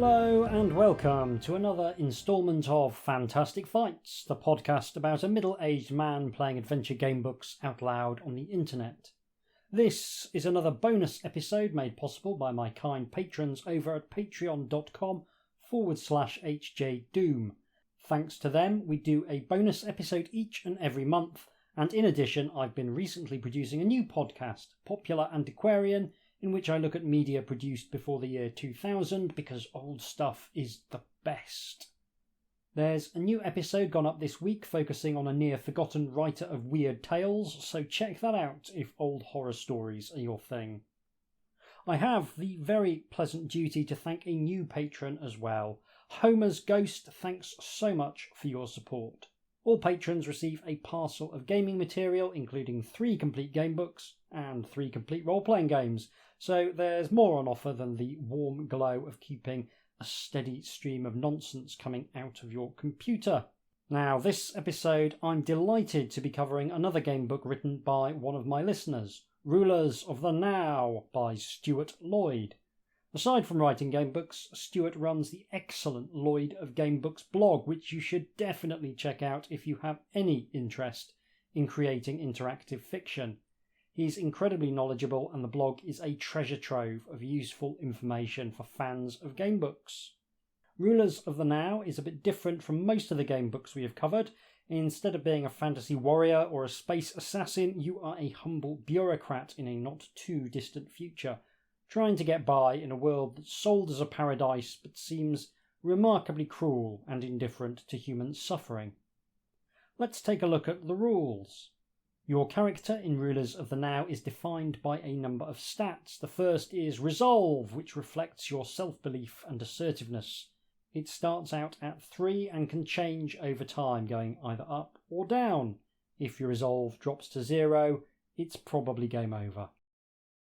Hello and welcome to another instalment of Fantastic Fights, the podcast about a middle-aged man playing adventure gamebooks out loud on the internet. This is another bonus episode made possible by my kind patrons over at patreon.com/HJDoom. Thanks to them, we do a bonus episode each and every month, and in addition, I've been recently producing a new podcast, Popular Antiquarian, in which I look at media produced before the year 2000 because old stuff is the best. There's a new episode gone up this week focusing on a near-forgotten writer of weird tales, so check that out if old horror stories are your thing. I have the very pleasant duty to thank a new patron as well. Homer's Ghost, thanks so much for your support. All patrons receive a parcel of gaming material, including 3 complete gamebooks and 3 complete role-playing games, so there's more on offer than the warm glow of keeping a steady stream of nonsense coming out of your computer. Now, this episode, I'm delighted to be covering another gamebook written by one of my listeners, Rulers of the Now by Stuart Lloyd. Aside from writing gamebooks, Stuart runs the excellent Lloyd of Gamebooks blog, which you should definitely check out if you have any interest in creating interactive fiction. He's incredibly knowledgeable, and the blog is a treasure trove of useful information for fans of gamebooks. Rulers of the Now is a bit different from most of the gamebooks we have covered. Instead of being a fantasy warrior or a space assassin, you are a humble bureaucrat in a not too distant future, trying to get by in a world that's sold as a paradise but seems remarkably cruel and indifferent to human suffering. Let's take a look at the rules. Your character in Rulers of the Now is defined by a number of stats. The first is Resolve, which reflects your self-belief and assertiveness. It starts out at 3 and can change over time, going either up or down. If your resolve drops to 0, it's probably game over.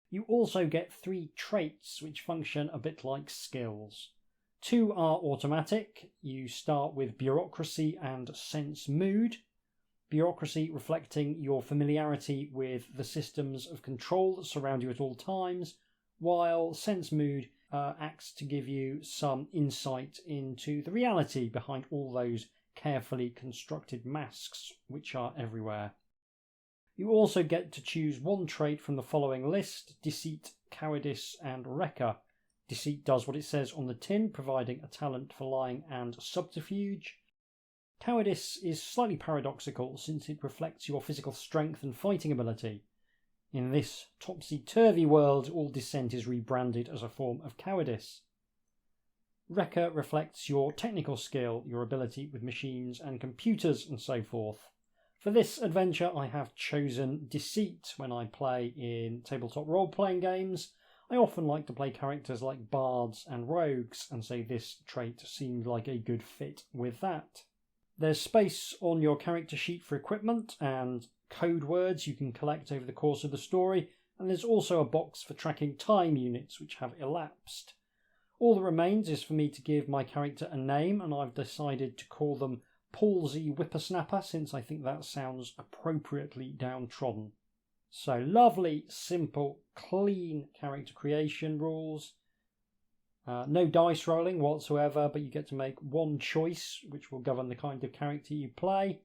You also get 3 traits which function a bit like skills. 2 are automatic. You start with Bureaucracy and Sense Mood. Bureaucracy reflecting your familiarity with the systems of control that surround you at all times, while Sense Mood acts to give you some insight into the reality behind all those carefully constructed masks which are everywhere. You also get to choose 1 trait from the following list: Deceit, Cowardice and Wrecker. Deceit does what it says on the tin, providing a talent for lying and subterfuge. Cowardice is slightly paradoxical since it reflects your physical strength and fighting ability. In this topsy-turvy world, all dissent is rebranded as a form of cowardice. Wrecker reflects your technical skill, your ability with machines and computers and so forth. For this adventure, I have chosen Deceit when I play in tabletop role-playing games. I often like to play characters like bards and rogues, and so this trait seemed like a good fit with that. There's space on your character sheet for equipment and code words you can collect over the course of the story, and there's also a box for tracking time units which have elapsed. All that remains is for me to give my character a name, and I've decided to call them Palsy Whippersnapper, since I think that sounds appropriately downtrodden. So lovely, simple, clean character creation rules. No dice rolling whatsoever, but you get to make 1 choice, which will govern the kind of character you play.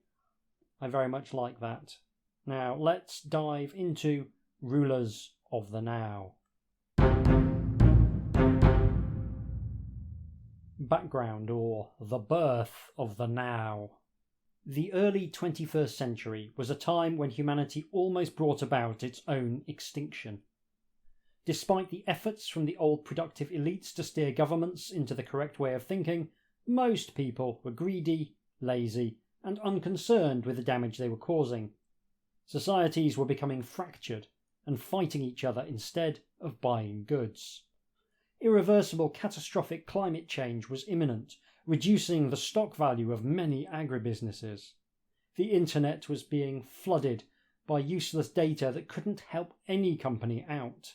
I very much like that. Now, let's dive into Rulers of the Now. Background, or the birth of the Now. The early 21st century was a time when humanity almost brought about its own extinction. Despite the efforts from the old productive elites to steer governments into the correct way of thinking, most people were greedy, lazy, and unconcerned with the damage they were causing. Societies were becoming fractured and fighting each other instead of buying goods. Irreversible catastrophic climate change was imminent, reducing the stock value of many agribusinesses. The internet was being flooded by useless data that couldn't help any company out.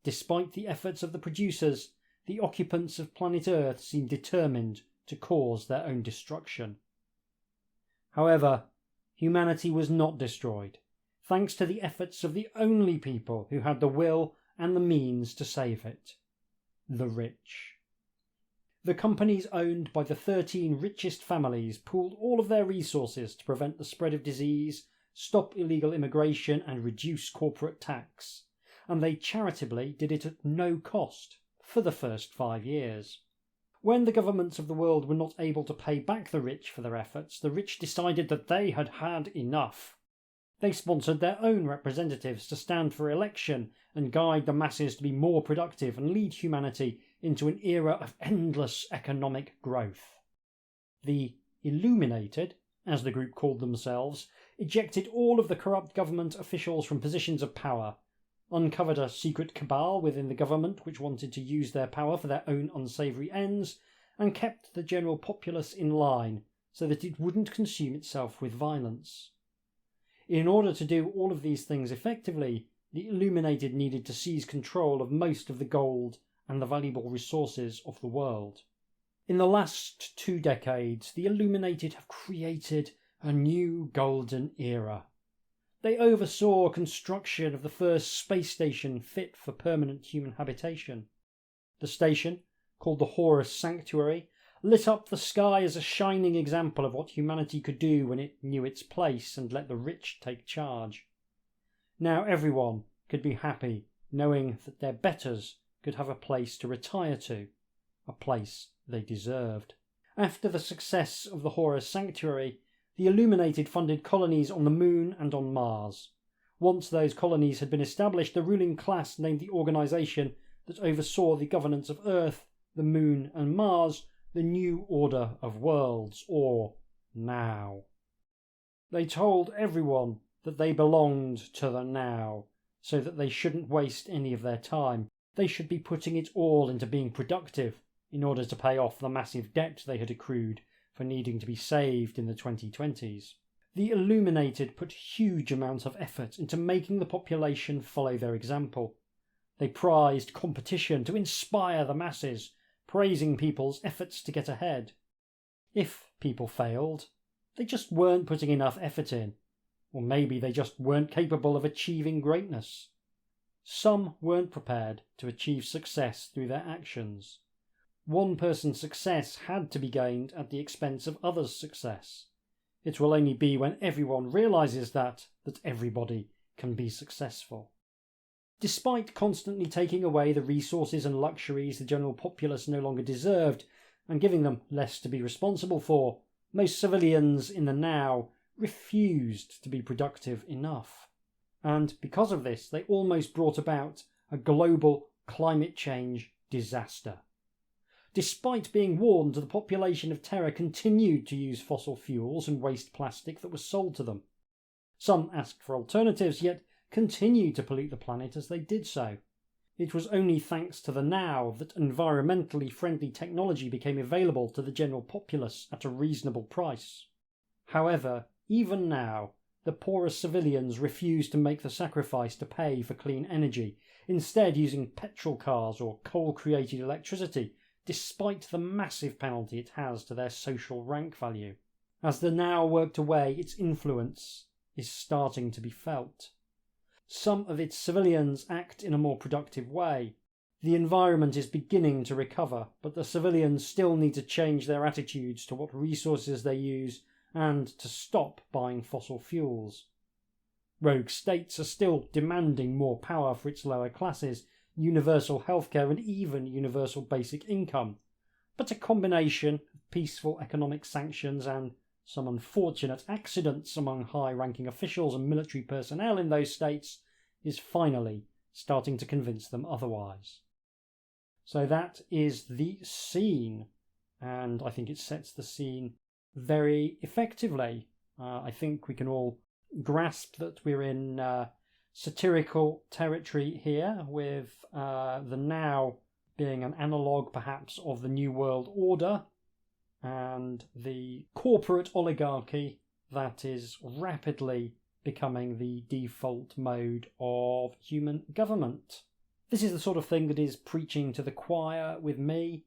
Despite the efforts of the producers, the occupants of planet Earth seemed determined to cause their own destruction. However, humanity was not destroyed, thanks to the efforts of the only people who had the will and the means to save it: the rich. The companies owned by the 13 richest families pooled all of their resources to prevent the spread of disease, stop illegal immigration, and reduce corporate tax. And they charitably did it at no cost for the first 5 years. When the governments of the world were not able to pay back the rich for their efforts, the rich decided that they had had enough. They sponsored their own representatives to stand for election and guide the masses to be more productive and lead humanity into an era of endless economic growth. The Illuminated, as the group called themselves, ejected all of the corrupt government officials from positions of power, uncovered a secret cabal within the government which wanted to use their power for their own unsavoury ends, and kept the general populace in line so that it wouldn't consume itself with violence. In order to do all of these things effectively, the Illuminated needed to seize control of most of the gold and the valuable resources of the world. In the last 2 decades, the Illuminated have created a new golden era. They oversaw construction of the first space station fit for permanent human habitation. The station, called the Horus Sanctuary, lit up the sky as a shining example of what humanity could do when it knew its place and let the rich take charge. Now everyone could be happy knowing that their betters could have a place to retire to, a place they deserved. After the success of the Horus Sanctuary, the Illuminated funded colonies on the Moon and on Mars. Once those colonies had been established, the ruling class named the organisation that oversaw the governance of Earth, the Moon and Mars the New Order of Worlds, or Now. They told everyone that they belonged to the Now, so that they shouldn't waste any of their time. They should be putting it all into being productive in order to pay off the massive debt they had accrued for needing to be saved in the 2020s. The Illuminated put huge amounts of effort into making the population follow their example. They prized competition to inspire the masses, praising people's efforts to get ahead. If people failed, they just weren't putting enough effort in, or maybe they just weren't capable of achieving greatness. Some weren't prepared to achieve success through their actions. One person's success had to be gained at the expense of others' success. It will only be when everyone realises that everybody can be successful. Despite constantly taking away the resources and luxuries the general populace no longer deserved, and giving them less to be responsible for, most civilians in the now refused to be productive enough. And because of this, they almost brought about a global climate change disaster. Despite being warned, the population of Terra continued to use fossil fuels and waste plastic that was sold to them. Some asked for alternatives, yet continued to pollute the planet as they did so. It was only thanks to the Now that environmentally friendly technology became available to the general populace at a reasonable price. However, even now, the poorest civilians refuse to make the sacrifice to pay for clean energy, instead using petrol cars or coal-created electricity, despite the massive penalty it has to their social rank value. As the Now worked away, its influence is starting to be felt. Some of its civilians act in a more productive way. The environment is beginning to recover, but the civilians still need to change their attitudes to what resources they use and to stop buying fossil fuels. Rogue states are still demanding more power for its lower classes, universal healthcare and even universal basic income, but a combination of peaceful economic sanctions and some unfortunate accidents among high-ranking officials and military personnel in those states is finally starting to convince them otherwise. So that is the scene, and I think it sets the scene very effectively. I think we can all grasp that we're in satirical territory here, with the Now being an analogue perhaps of the New World Order, and the corporate oligarchy that is rapidly becoming the default mode of human government. This is the sort of thing that is preaching to the choir with me,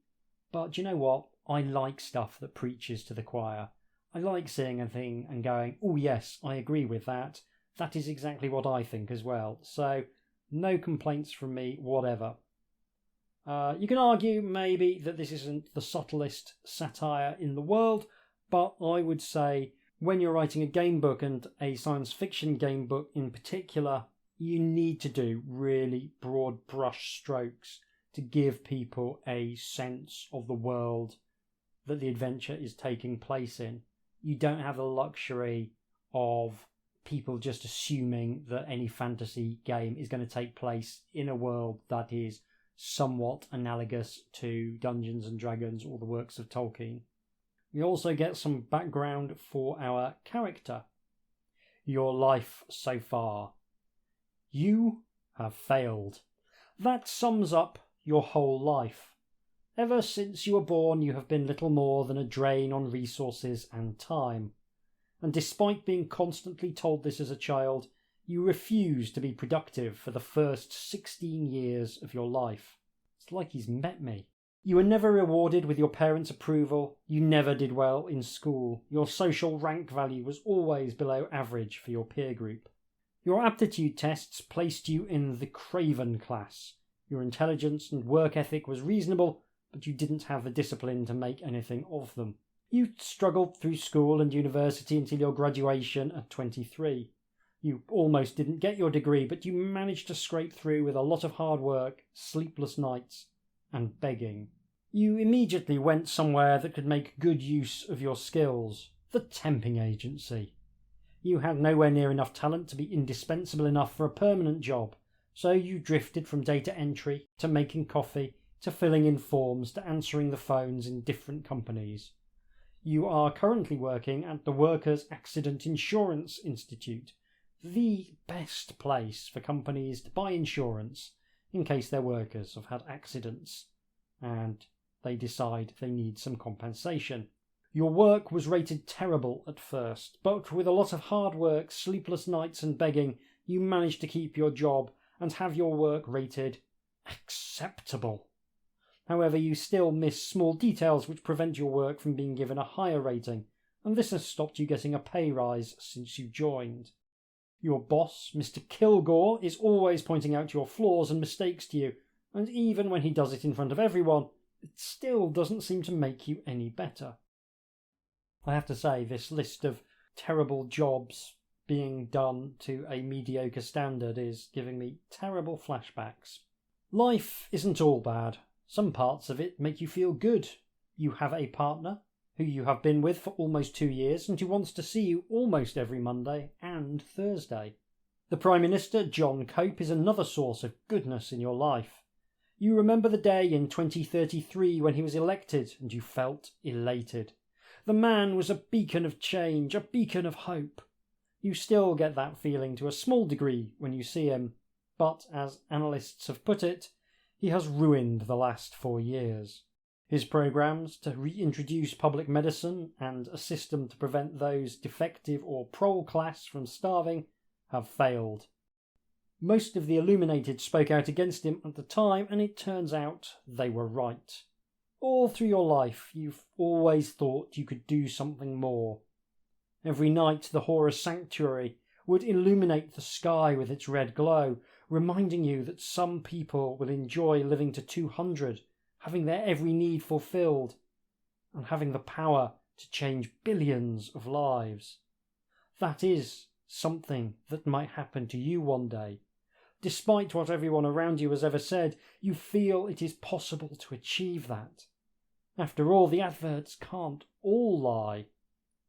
but do you know what? I like stuff that preaches to the choir. I like seeing a thing and going, oh yes, I agree with that. That is exactly what I think as well. So, no complaints from me, whatever. You can argue maybe that this isn't the subtlest satire in the world, but I would say when you're writing a game book, and a science fiction game book in particular, you need to do really broad brush strokes to give people a sense of the world that the adventure is taking place in. You don't have the luxury of people just assuming that any fantasy game is going to take place in a world that is somewhat analogous to Dungeons and Dragons or the works of Tolkien. We also get some background for our character. Your life so far. You have failed. That sums up your whole life. Ever since you were born, you have been little more than a drain on resources and time. And despite being constantly told this as a child, you refuse to be productive for the first 16 years of your life. It's like he's met me. You were never rewarded with your parents' approval. You never did well in school. Your social rank value was always below average for your peer group. Your aptitude tests placed you in the craven class. Your intelligence and work ethic was reasonable, but you didn't have the discipline to make anything of them. You struggled through school and university until your graduation at 23. You almost didn't get your degree, but you managed to scrape through with a lot of hard work, sleepless nights, and begging. You immediately went somewhere that could make good use of your skills, the temping agency. You had nowhere near enough talent to be indispensable enough for a permanent job, so you drifted from data entry to making coffee to filling in forms to answering the phones in different companies. You are currently working at the Workers' Accident Insurance Institute, the best place for companies to buy insurance in case their workers have had accidents and they decide they need some compensation. Your work was rated terrible at first, but with a lot of hard work, sleepless nights and begging, you managed to keep your job and have your work rated acceptable. However, you still miss small details which prevent your work from being given a higher rating, and this has stopped you getting a pay rise since you joined. Your boss, Mr. Kilgore, is always pointing out your flaws and mistakes to you, and even when he does it in front of everyone, it still doesn't seem to make you any better. I have to say, this list of terrible jobs being done to a mediocre standard is giving me terrible flashbacks. Life isn't all bad. Some parts of it make you feel good. You have a partner who you have been with for almost 2 years and who wants to see you almost every Monday and Thursday. The Prime Minister, John Cope, is another source of goodness in your life. You remember the day in 2033 when he was elected and you felt elated. The man was a beacon of change, a beacon of hope. You still get that feeling to a small degree when you see him, but as analysts have put it, he has ruined the last 4 years. His programmes to reintroduce public medicine and a system to prevent those defective or prole class from starving have failed. Most of the illuminated spoke out against him at the time, and it turns out they were right. All through your life, you've always thought you could do something more. Every night the Horus Sanctuary would illuminate the sky with its red glow, reminding you that some people will enjoy living to 200, having their every need fulfilled, and having the power to change billions of lives. That is something that might happen to you one day. Despite what everyone around you has ever said, you feel it is possible to achieve that. After all, the adverts can't all lie,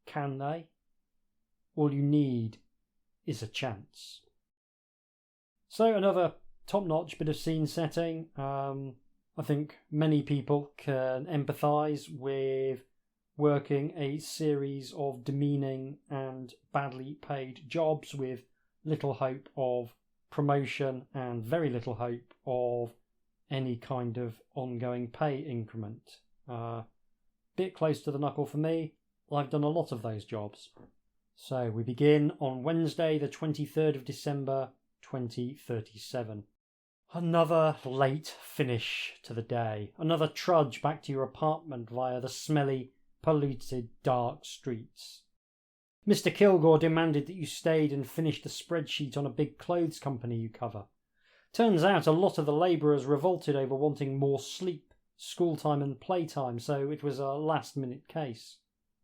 can they? All you need is a chance. So another top-notch bit of scene setting. I think many people can empathise with working a series of demeaning and badly paid jobs with little hope of promotion and very little hope of any kind of ongoing pay increment. Bit close to the knuckle for me. I've done a lot of those jobs. So we begin on Wednesday the 23rd of December 2037. Another late finish to the day. Another trudge back to your apartment via the smelly, polluted, dark streets. Mr. Kilgore demanded that you stayed and finished a spreadsheet on a big clothes company you cover. Turns out a lot of the labourers revolted over wanting more sleep, school time and playtime, so it was a last-minute case.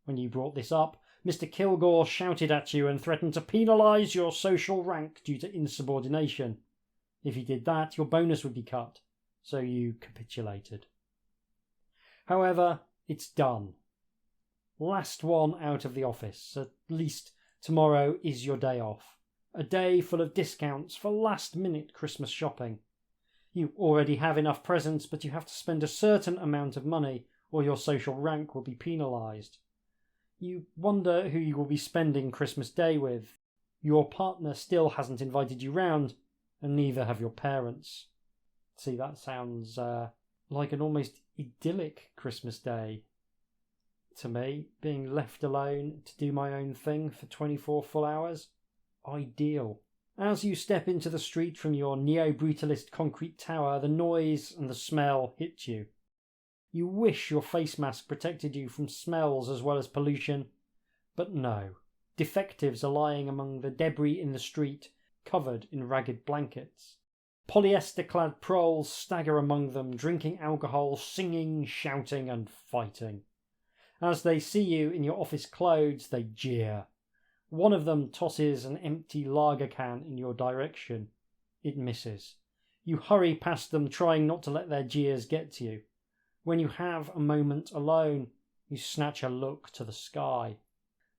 When you brought this up, Mr. Kilgore shouted at you and threatened to penalise your social rank due to insubordination. If he did that, your bonus would be cut, so you capitulated. However, it's done. Last one out of the office. At least tomorrow is your day off. A day full of discounts for last-minute Christmas shopping. You already have enough presents, but you have to spend a certain amount of money or your social rank will be penalised. You wonder who you will be spending Christmas Day with. Your partner still hasn't invited you round, and neither have your parents. See, that sounds like an almost idyllic Christmas Day to me, being left alone to do my own thing for 24 full hours. Ideal. As you step into the street from your neo-brutalist concrete tower, the noise and the smell hit you. You wish your face mask protected you from smells as well as pollution, but no. Defectives are lying among the debris in the street, covered in ragged blankets. Polyester-clad proles stagger among them, drinking alcohol, singing, shouting and fighting. As they see you in your office clothes, they jeer. One of them tosses an empty lager can in your direction. It misses. You hurry past them, trying not to let their jeers get to you. When you have a moment alone, you snatch a look to the sky.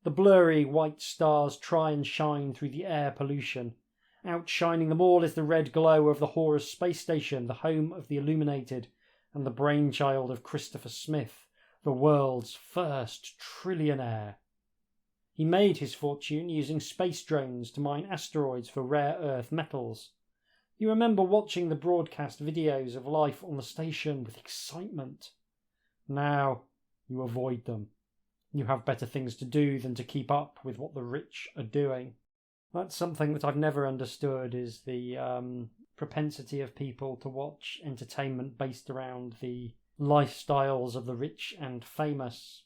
The blurry white stars try and shine through the air pollution. Outshining them all is the red glow of the Horus space station, the home of the Illuminated, and the brainchild of Christopher Smith, the world's first trillionaire. He made his fortune using space drones to mine asteroids for rare earth metals. You remember watching the broadcast videos of life on the station with excitement. Now you avoid them. You have better things to do than to keep up with what the rich are doing. That's something that I've never understood, is the propensity of people to watch entertainment based around the lifestyles of the rich and famous.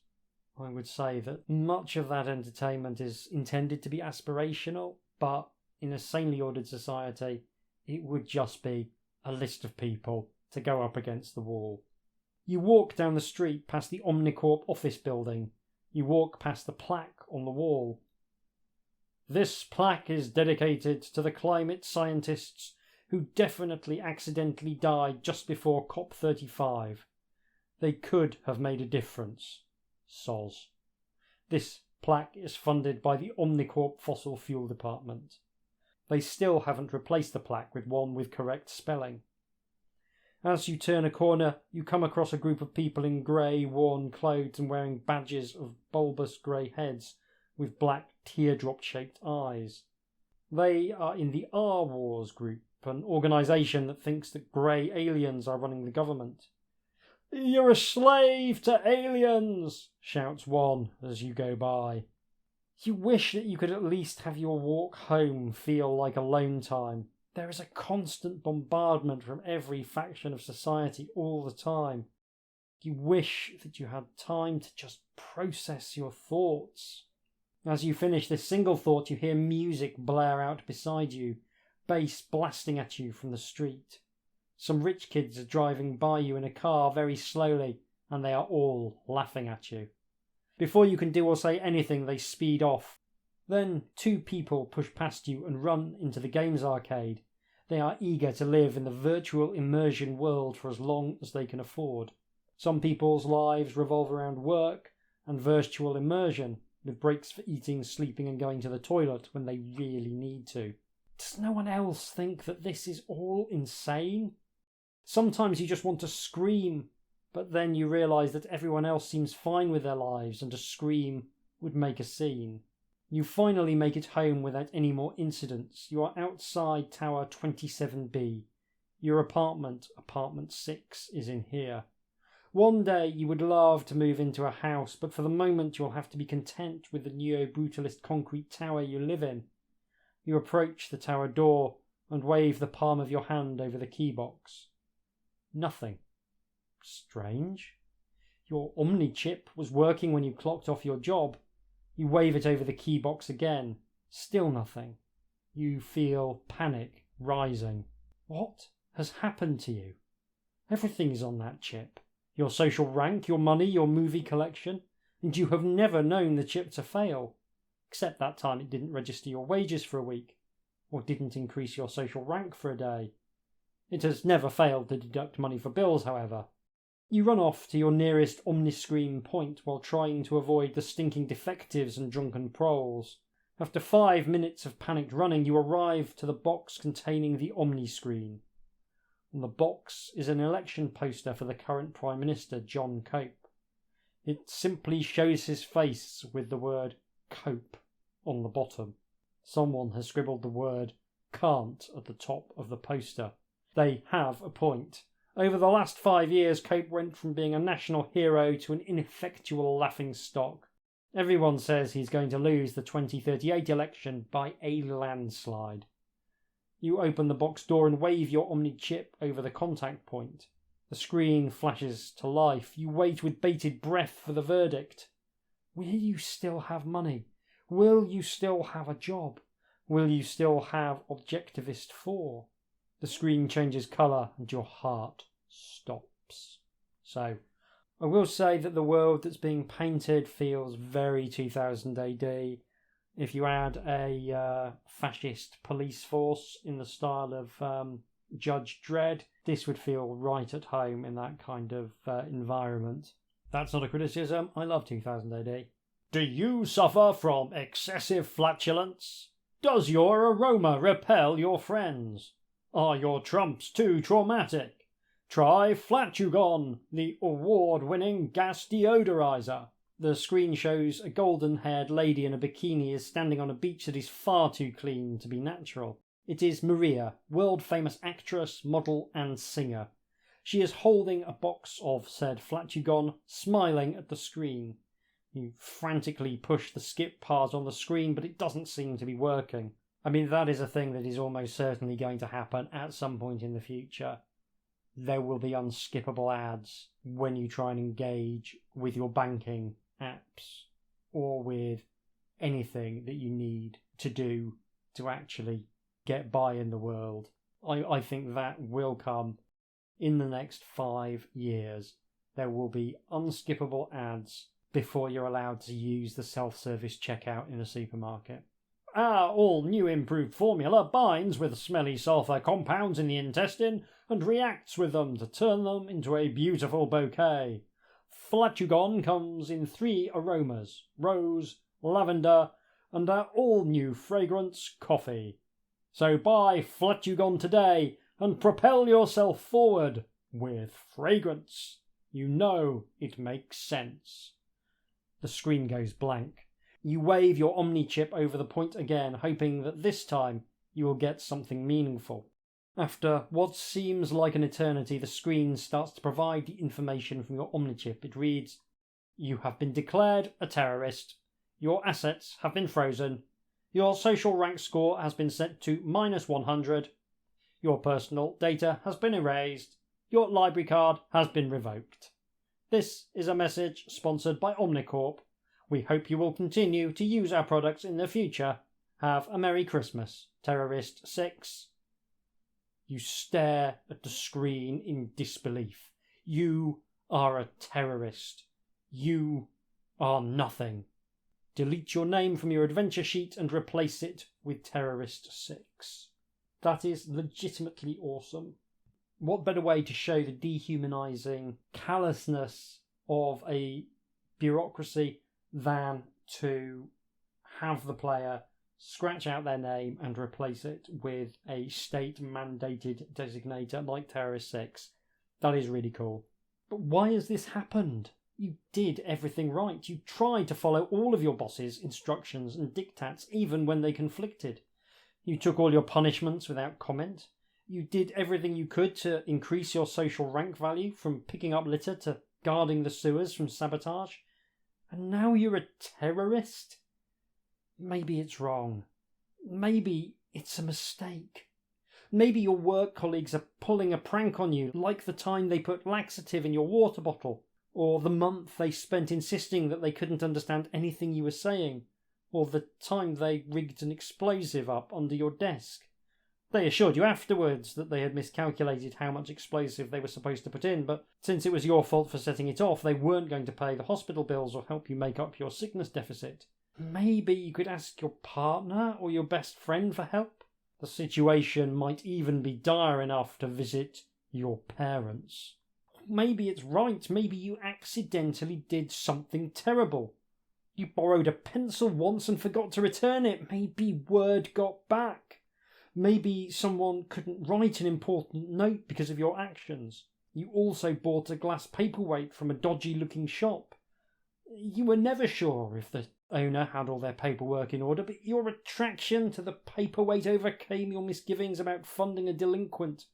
I would say that much of that entertainment is intended to be aspirational, but in a sanely ordered society, it would just be a list of people to go up against the wall. You walk down the street past the Omnicorp office building. You walk past the plaque on the wall. This plaque is dedicated to the climate scientists who definitely accidentally died just before COP35. They could have made a difference. Soz. This plaque is funded by the Omnicorp Fossil Fuel Department. They still haven't replaced the plaque with one with correct spelling. As you turn a corner, you come across a group of people in grey, worn clothes and wearing badges of bulbous grey heads with black teardrop-shaped eyes. They are in the R-Wars group, an organisation that thinks that grey aliens are running the government. "You're a slave to aliens," shouts one as you go by. You wish that you could at least have your walk home feel like alone time. There is a constant bombardment from every faction of society all the time. You wish that you had time to just process your thoughts. As you finish this single thought, you hear music blare out beside you, bass blasting at you from the street. Some rich kids are driving by you in a car very slowly, and they are all laughing at you. Before you can do or say anything, they speed off. Then 2 people push past you and run into the games arcade. They are eager to live in the virtual immersion world for as long as they can afford. Some people's lives revolve around work and virtual immersion, with breaks for eating, sleeping and going to the toilet when they really need to. Does no one else think that this is all insane? Sometimes you just want to scream, but then you realise that everyone else seems fine with their lives and a scream would make a scene. You finally make it home without any more incidents. You are outside Tower 27B. Your apartment, apartment 6, is in here. One day you would love to move into a house, but for the moment you'll have to be content with the neo-brutalist concrete tower you live in. You approach the tower door and wave the palm of your hand over the key box. Nothing. Strange. Your Omni chip was working when you clocked off your job. You wave it over the key box again. Still nothing. You feel panic rising. What has happened to you? Everything is on that chip. Your social rank, your money, your movie collection, and you have never known the chip to fail. Except that time it didn't register your wages for a week, or didn't increase your social rank for a day. It has never failed to deduct money for bills, however. You run off to your nearest Omniscreen point while trying to avoid the stinking defectives and drunken proles. After 5 minutes of panicked running, you arrive to the box containing the Omniscreen. On the box is an election poster for the current Prime Minister, John Cope. It simply shows his face with the word Cope on the bottom. Someone has scribbled the word can't at the top of the poster. They have a point. Over the last 5 years, Cope went from being a national hero to an ineffectual laughingstock. Everyone says he's going to lose the 2038 election by a landslide. You open the box door and wave your Omni chip over the contact point. The screen flashes to life. You wait with bated breath for the verdict. Will you still have money? Will you still have a job? Will you still have Objectivist 4? The screen changes colour and your heart stops. So, I will say that the world that's being painted feels very 2000 AD. If you add a fascist police force in the style of Judge Dredd, this would feel right at home in that kind of environment. That's not a criticism. I love 2000 AD. Do you suffer from excessive flatulence? Does your aroma repel your friends? Are your trumps too traumatic? Try Flatugon, the award-winning gas deodorizer. The screen shows a golden-haired lady in a bikini is standing on a beach that is far too clean to be natural. It is Maria, world-famous actress, model and singer. She is holding a box of said Flatugon, smiling at the screen. You frantically push the skip part on the screen, but it doesn't seem to be working. I mean, that is a thing that is almost certainly going to happen at some point in the future. There will be unskippable ads when you try and engage with your banking apps or with anything that you need to do to actually get by in the world. I think that will come in the next 5 years. There will be unskippable ads before you're allowed to use the self-service checkout in a supermarket. Our all-new improved formula binds with smelly sulfur compounds in the intestine and reacts with them to turn them into a beautiful bouquet. Flatugon comes in 3 aromas: rose, lavender, and our all-new fragrance, coffee. So buy Flatugon today and propel yourself forward with fragrance. You know it makes sense. The screen goes blank. You wave your Omni chip over the point again, hoping that this time you will get something meaningful. After what seems like an eternity, the screen starts to provide the information from your Omni chip. It reads, "You have been declared a terrorist. Your assets have been frozen. Your social rank score has been set to -100. Your personal data has been erased. Your library card has been revoked." This is a message sponsored by Omnicorp. We hope you will continue to use our products in the future. Have a Merry Christmas, Terrorist 6. You stare at the screen in disbelief. You are a terrorist. You are nothing. Delete your name from your adventure sheet and replace it with Terrorist 6. That is legitimately awesome. What better way to show the dehumanising callousness of a bureaucracy than to have the player scratch out their name and replace it with a state-mandated designator like Terrorist 6. That is really cool. But why has this happened? You did everything right. You tried to follow all of your boss's instructions and diktats, even when they conflicted. You took all your punishments without comment. You did everything you could to increase your social rank value, from picking up litter to guarding the sewers from sabotage. And now you're a terrorist? Maybe it's wrong. Maybe it's a mistake. Maybe your work colleagues are pulling a prank on you, like the time they put laxative in your water bottle, or the month they spent insisting that they couldn't understand anything you were saying, or the time they rigged an explosive up under your desk. They assured you afterwards that they had miscalculated how much explosive they were supposed to put in, but since it was your fault for setting it off, they weren't going to pay the hospital bills or help you make up your sickness deficit. Maybe you could ask your partner or your best friend for help? The situation might even be dire enough to visit your parents. Maybe it's right. Maybe you accidentally did something terrible. You borrowed a pencil once and forgot to return it. Maybe word got back. Maybe someone couldn't write an important note because of your actions. You also bought a glass paperweight from a dodgy-looking shop. You were never sure if the owner had all their paperwork in order, but your attraction to the paperweight overcame your misgivings about funding a delinquent.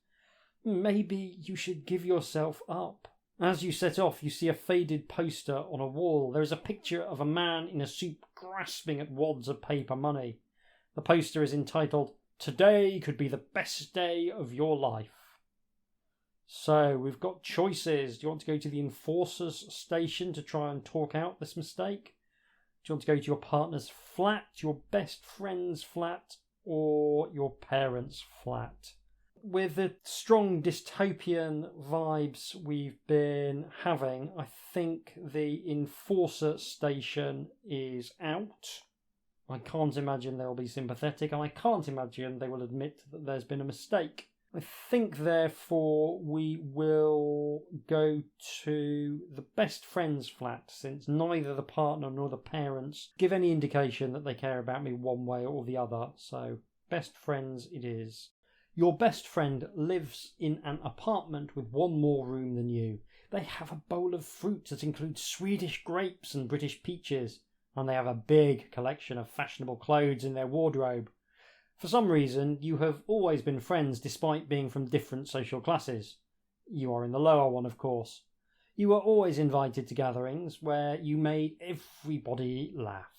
Maybe you should give yourself up. As you set off, you see a faded poster on a wall. There is a picture of a man in a suit grasping at wads of paper money. The poster is entitled, "Today could be the best day of your life." So, we've got choices. Do you want to go to the enforcer's station to try and talk out this mistake? Do you want to go to your partner's flat, your best friend's flat, or your parents' flat? With the strong dystopian vibes we've been having, I think the enforcer station is out. I can't imagine they'll be sympathetic, and I can't imagine they will admit that there's been a mistake. I think, therefore, we will go to the best friend's flat, since neither the partner nor the parents give any indication that they care about me one way or the other, so best friends it is. Your best friend lives in an apartment with one more room than you. They have a bowl of fruit that includes Swedish grapes and British peaches, and they have a big collection of fashionable clothes in their wardrobe. For some reason, you have always been friends despite being from different social classes. You are in the lower one, of course. You were always invited to gatherings where you made everybody laugh.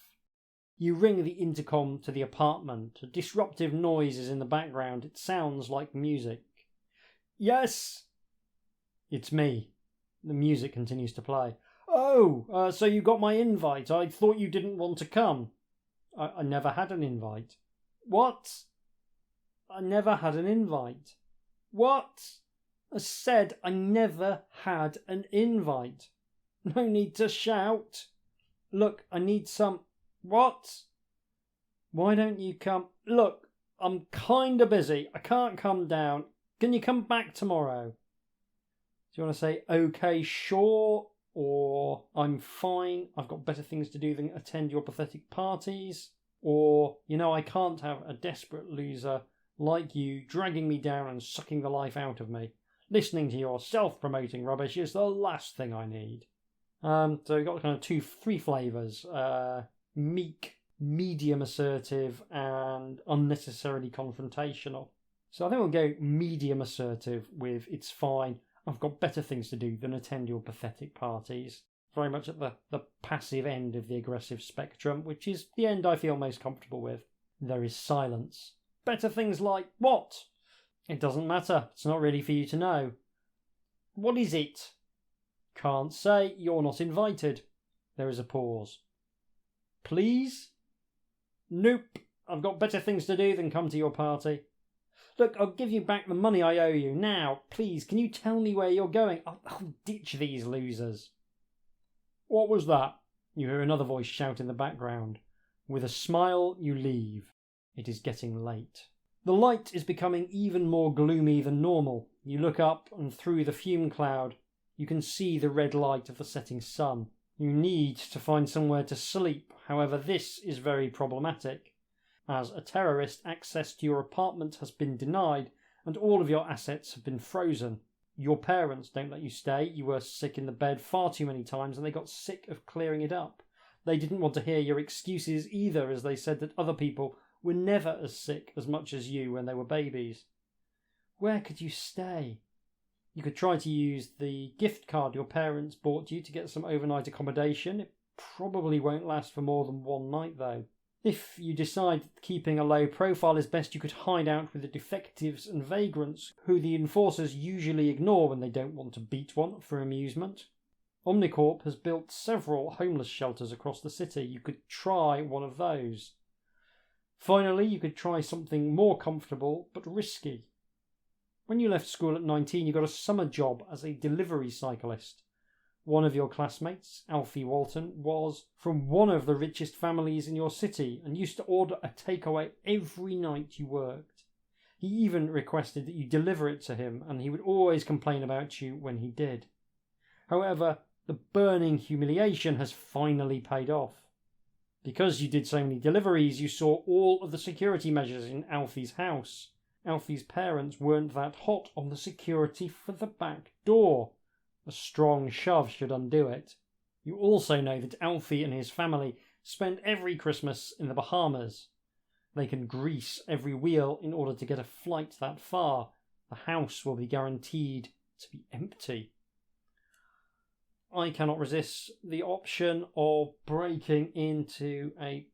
You ring the intercom to the apartment. A disruptive noise is in the background. It sounds like music. "Yes?" "It's me." The music continues to play. "Oh, so you got my invite. I thought you didn't want to come." I never had an invite." "What?" "I never had an invite." "What?" "I said I never had an invite." "No need to shout." "Look, I need some..." "What?" "Why don't you come..." "Look, I'm kinda busy. I can't come down. Can you come back tomorrow?" Do you want to say, "Okay, sure," or "I'm fine, I've got better things to do than attend your pathetic parties," or, I can't have a desperate loser like you dragging me down and sucking the life out of me. Listening to your self-promoting rubbish is the last thing I need." So we've got kind of three flavours. Meek, medium assertive, and unnecessarily confrontational. So I think we'll go medium assertive with "it's fine, I've got better things to do than attend your pathetic parties." Very much at the passive end of the aggressive spectrum, which is the end I feel most comfortable with. There is silence. "Better things like what?" "It doesn't matter. It's not really for you to know." "What is it?" "Can't say. You're not invited." There is a pause. "Please?" "Nope. I've got better things to do than come to your party." "Look, I'll give you back the money I owe you. Now, please, can you tell me where you're going? I'll ditch these losers." "What was that?" You hear another voice shout in the background. With a smile, you leave. It is getting late. The light is becoming even more gloomy than normal. You look up, and through the fume cloud, you can see the red light of the setting sun. You need to find somewhere to sleep. However, this is very problematic, as a terrorist access to your apartment has been denied, and all of your assets have been frozen. Your parents don't let you stay. You were sick in the bed far too many times, and they got sick of clearing it up. They didn't want to hear your excuses either, as they said that other people were never as sick as much as you when they were babies. Where could you stay? You could try to use the gift card your parents bought you to get some overnight accommodation. It probably won't last for more than one night, though. If you decide that keeping a low profile is best, you could hide out with the defectives and vagrants, who the enforcers usually ignore when they don't want to beat one for amusement. Omnicorp has built several homeless shelters across the city. You could try one of those. Finally, you could try something more comfortable but risky. When you left school at 19, you got a summer job as a delivery cyclist. One of your classmates, Alfie Walton, was from one of the richest families in your city and used to order a takeaway every night you worked. He even requested that you deliver it to him, and he would always complain about you when he did. However, the burning humiliation has finally paid off. Because you did so many deliveries, you saw all of the security measures in Alfie's house. Alfie's parents weren't that hot on the security for the back door. A strong shove should undo it. You also know that Alfie and his family spend every Christmas in the Bahamas. They can grease every wheel in order to get a flight that far. The house will be guaranteed to be empty. I cannot resist the option of breaking into a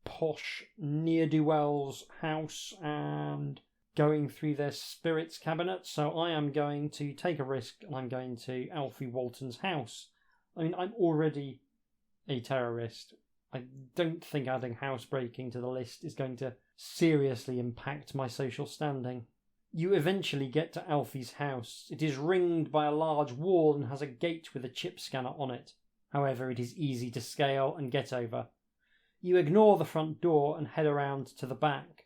posh ne'er-do-well's house and going through their spirits cabinet, so I am going to take a risk and I'm going to Alfie Walton's house. I mean, I'm already a terrorist. I don't think adding housebreaking to the list is going to seriously impact my social standing. You eventually get to Alfie's house. It is ringed by a large wall and has a gate with a chip scanner on it. However, it is easy to scale and get over. You ignore the front door and head around to the back.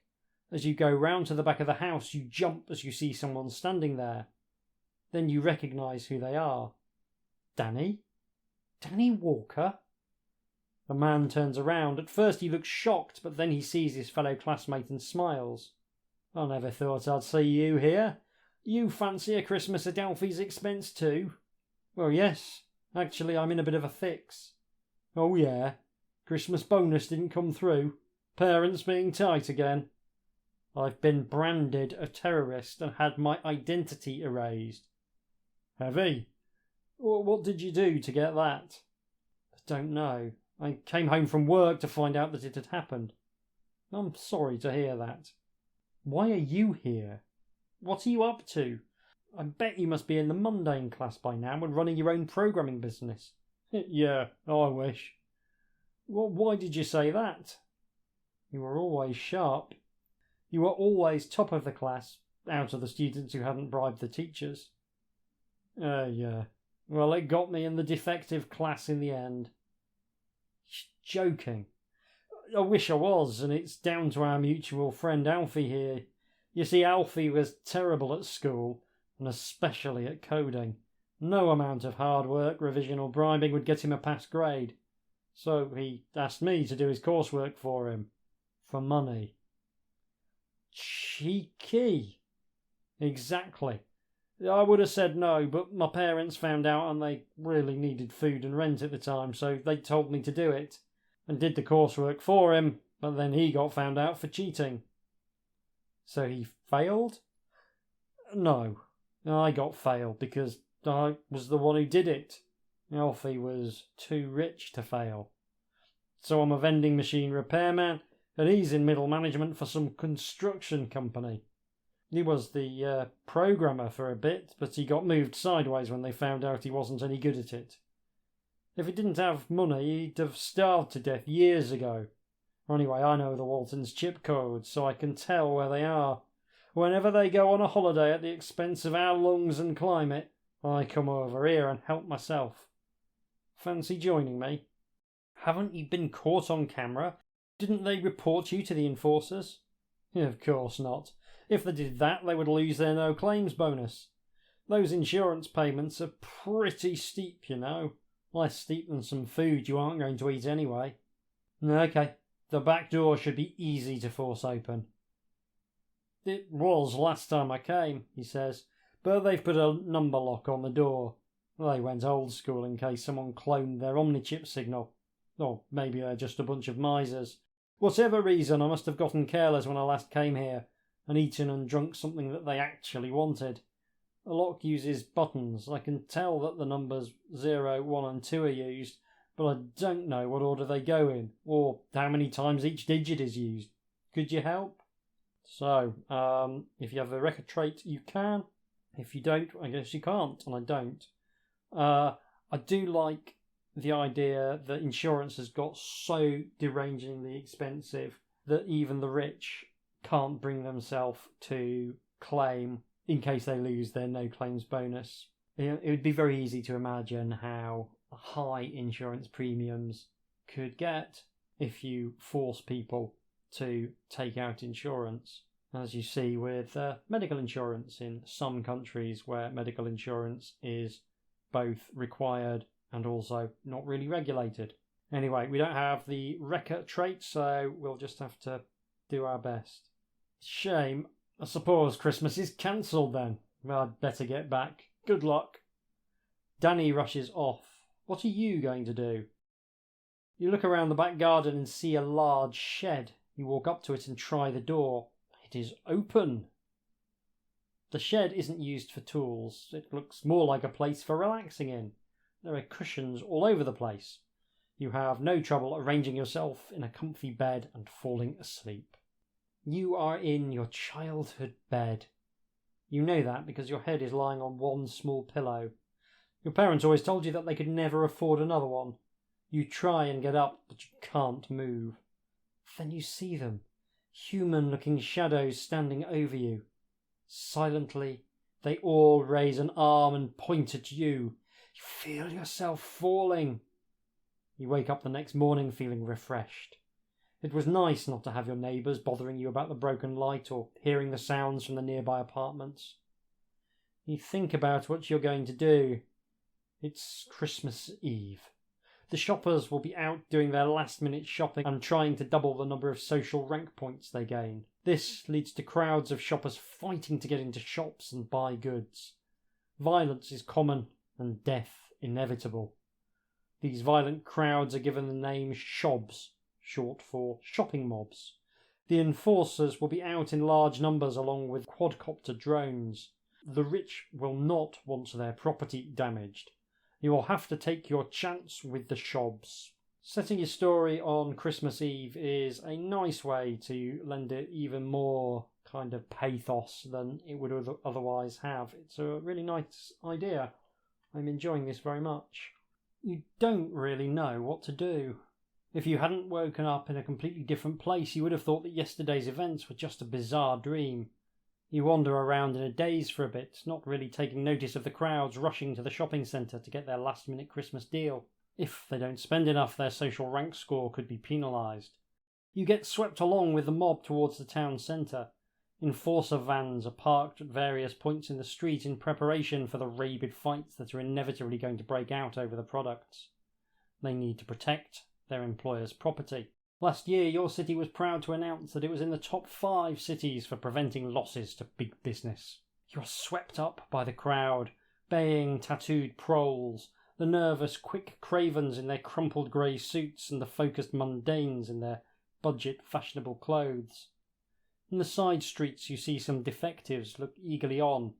As you go round to the back of the house, you jump as you see someone standing there. Then you recognise who they are. Danny? Danny Walker? The man turns around. At first he looks shocked, but then he sees his fellow classmate and smiles. I never thought I'd see you here. You fancy a Christmas at Alfie's expense too? Well, yes. Actually, I'm in a bit of a fix. Oh, yeah? Christmas bonus didn't come through? Parents being tight again? I've been branded a terrorist and had my identity erased. Have you? What did you do to get that? I don't know. I came home from work to find out that it had happened. I'm sorry to hear that. Why are you here? What are you up to? I bet you must be in the mundane class by now and running your own programming business. Yeah, I wish. Well, why did you say that? You were always sharp. You were always top of the class, out of the students who hadn't bribed the teachers. Yeah. Well, it got me in the defective class in the end. Joking. I wish I was, and it's down to our mutual friend Alfie here. You see, Alfie was terrible at school, and especially at coding. No amount of hard work, revision or bribing would get him a pass grade. So he asked me to do his coursework for him. For money. Cheeky. Exactly. I would have said no, but my parents found out and they really needed food and rent at the time, so they told me to do it. And did the coursework for him, but then he got found out for cheating. So he failed? No, I got failed because I was the one who did it. Alfie was too rich to fail. So I'm a vending machine repairman, and he's in middle management for some construction company. He was the programmer for a bit, but he got moved sideways when they found out he wasn't any good at it. If he didn't have money, he'd have starved to death years ago. Anyway, I know the Waltons' chip codes, so I can tell where they are. Whenever they go on a holiday at the expense of our lungs and climate, I come over here and help myself. Fancy joining me? Haven't you been caught on camera? Didn't they report you to the enforcers? Of course not. If they did that, they would lose their no-claims bonus. Those insurance payments are pretty steep, you know. Less steep than some food you aren't going to eat anyway. Okay, the back door should be easy to force open. It was last time I came, he says, but they've put a number lock on the door. They went old school in case someone cloned their Omnichip signal. Or maybe they're just a bunch of misers. Whatever reason, I must have gotten careless when I last came here and eaten and drunk something that they actually wanted. The lock uses buttons. I can tell that the numbers 0, 1 and 2 are used, but I don't know what order they go in, or how many times each digit is used. Could you help? So, if you have the record trait, you can. If you don't, I guess you can't, and I don't. I do like the idea that insurance has got so derangingly expensive that even the rich can't bring themselves to claim in case they lose their no claims bonus. It would be very easy to imagine how high insurance premiums could get if you force people to take out insurance. As you see with medical insurance in some countries where medical insurance is both required and also not really regulated. Anyway, we don't have the Wrecker trait, so we'll just have to do our best. Shame. I suppose Christmas is cancelled then. Well, I'd better get back. Good luck. Danny rushes off. What are you going to do? You look around the back garden and see a large shed. You walk up to it and try the door. It is open. The shed isn't used for tools. It looks more like a place for relaxing in. There are cushions all over the place. You have no trouble arranging yourself in a comfy bed and falling asleep. You are in your childhood bed. You know that because your head is lying on one small pillow. Your parents always told you that they could never afford another one. You try and get up, but you can't move. Then you see them, human-looking shadows standing over you. Silently, they all raise an arm and point at you. You feel yourself falling. You wake up the next morning feeling refreshed. It was nice not to have your neighbours bothering you about the broken light or hearing the sounds from the nearby apartments. You think about what you're going to do. It's Christmas Eve. The shoppers will be out doing their last-minute shopping and trying to double the number of social rank points they gain. This leads to crowds of shoppers fighting to get into shops and buy goods. Violence is common and death inevitable. These violent crowds are given the name shobs, short for shopping mobs. The enforcers will be out in large numbers along with quadcopter drones. The rich will not want their property damaged. You will have to take your chance with the shobs. Setting your story on Christmas Eve is a nice way to lend it even more kind of pathos than it would otherwise have. It's a really nice idea. I'm enjoying this very much. You don't really know what to do. If you hadn't woken up in a completely different place, you would have thought that yesterday's events were just a bizarre dream. You wander around in a daze for a bit, not really taking notice of the crowds rushing to the shopping centre to get their last-minute Christmas deal. If they don't spend enough, their social rank score could be penalised. You get swept along with the mob towards the town centre. Enforcer vans are parked at various points in the street in preparation for the rabid fights that are inevitably going to break out over the products. They need to protect their employer's property. Last year, your city was proud to announce that it was in the top 5 cities for preventing losses to big business. You're swept up by the crowd, baying tattooed proles, the nervous, quick cravens in their crumpled grey suits and the focused mundanes in their budget, fashionable clothes. In the side streets, you see some defectives look eagerly on,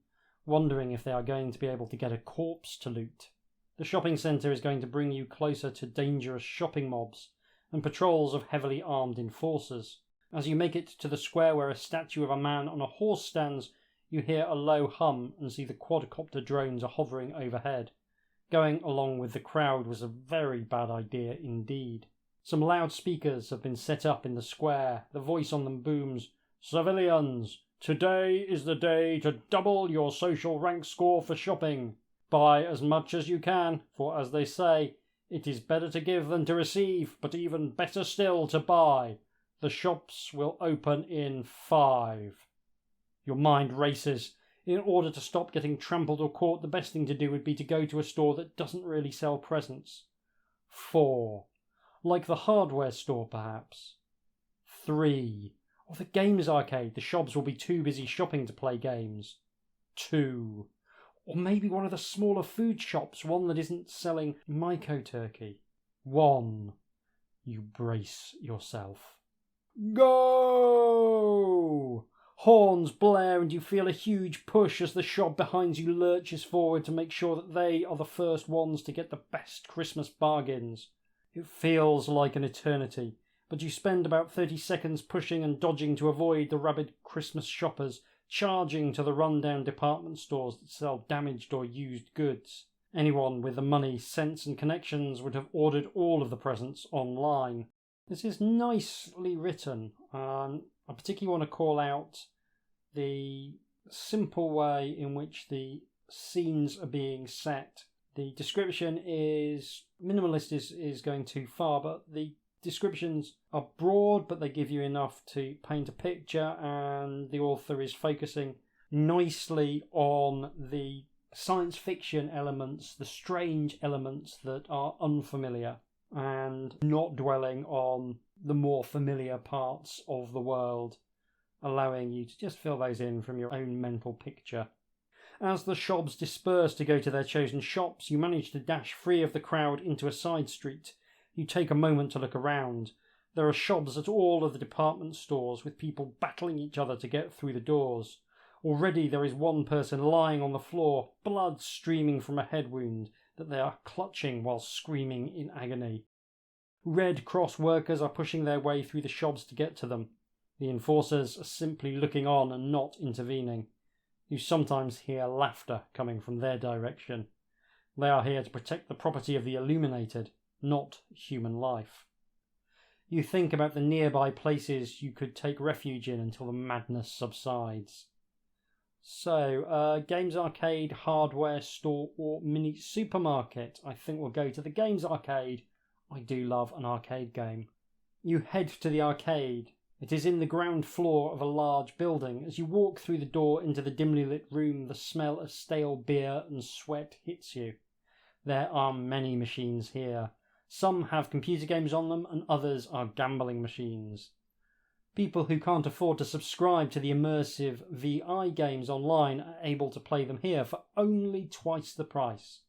wondering if they are going to be able to get a corpse to loot. The shopping centre is going to bring you closer to dangerous shopping mobs and patrols of heavily armed enforcers. As you make it to the square where a statue of a man on a horse stands, you hear a low hum and see the quadcopter drones are hovering overhead. Going along with the crowd was a very bad idea indeed. Some loudspeakers have been set up in the square. The voice on them booms, "Civilians, today is the day to double your social rank score for shopping. Buy as much as you can, for as they say, it is better to give than to receive, but even better still to buy. The shops will open in 5. Your mind races. In order to stop getting trampled or caught, the best thing to do would be to go to a store that doesn't really sell presents. 4. Like the hardware store, perhaps. 3. Or the games arcade. The shops will be too busy shopping to play games. 2. Or maybe one of the smaller food shops, one that isn't selling Myco turkey. 1. You brace yourself. Go! Horns blare and you feel a huge push as the shop behind you lurches forward to make sure that they are the first ones to get the best Christmas bargains. It feels like an eternity, but you spend about 30 seconds pushing and dodging to avoid the rabid Christmas shoppers charging to the run-down department stores that sell damaged or used goods. Anyone with the money, sense and connections would have ordered all of the presents online. This is nicely written. I particularly want to call out the simple way in which the scenes are being set. The description is minimalist is going too far, but the descriptions are broad, but they give you enough to paint a picture, and the author is focusing nicely on the science fiction elements, the strange elements that are unfamiliar, and not dwelling on the more familiar parts of the world, allowing you to just fill those in from your own mental picture. As the shobs disperse to go to their chosen shops, you manage to dash free of the crowd into a side street. You take a moment to look around. There are shobs at all of the department stores, with people battling each other to get through the doors. Already there is one person lying on the floor, blood streaming from a head wound that they are clutching while screaming in agony. Red Cross workers are pushing their way through the shobs to get to them. The enforcers are simply looking on and not intervening. You sometimes hear laughter coming from their direction. They are here to protect the property of the illuminated, not human life. You think about the nearby places you could take refuge in until the madness subsides. So, Games Arcade, hardware store or mini supermarket? I think we'll go to the Games Arcade. I do love an arcade game. You head to the arcade. It is in the ground floor of a large building. As you walk through the door into the dimly lit room, the smell of stale beer and sweat hits you. There are many machines here. Some have computer games on them, and others are gambling machines. People who can't afford to subscribe to the immersive VI games online are able to play them here for only twice the price.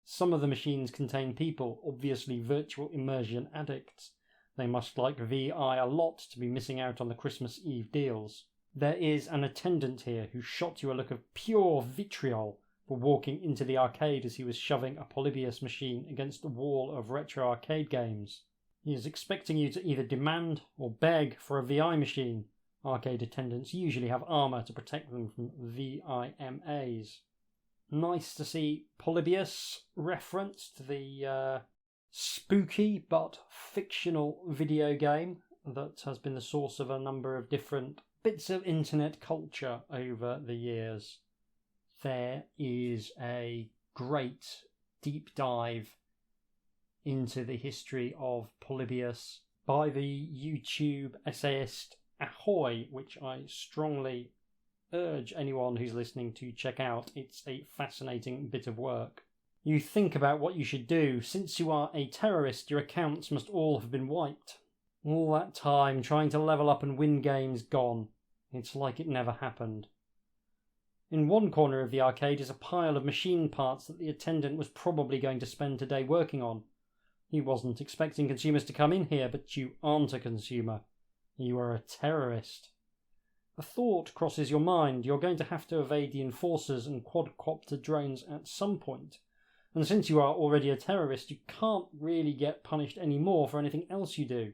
Some of the machines contain people, obviously virtual immersion addicts. They must like VI a lot to be missing out on the Christmas Eve deals. There is an attendant here who shot you a look of pure vitriol for walking into the arcade as he was shoving a Polybius machine against the wall of retro arcade games. He is expecting you to either demand or beg for a VI machine. Arcade attendants usually have armour to protect them from VIMAs. Nice to see Polybius referenced, the spooky but fictional video game that has been the source of a number of different bits of internet culture over the years. There is a great deep dive into the history of Polybius by the YouTube essayist Ahoy, which I strongly urge anyone who's listening to check out. It's a fascinating bit of work. You think about what you should do. Since you are a terrorist, your accounts must all have been wiped. All that time trying to level up and win games gone. It's like it never happened. In one corner of the arcade is a pile of machine parts that the attendant was probably going to spend today working on. He wasn't expecting consumers to come in here, but you aren't a consumer. You are a terrorist. A thought crosses your mind. You're going to have to evade the enforcers and quadcopter drones at some point. And since you are already a terrorist, you can't really get punished anymore for anything else you do.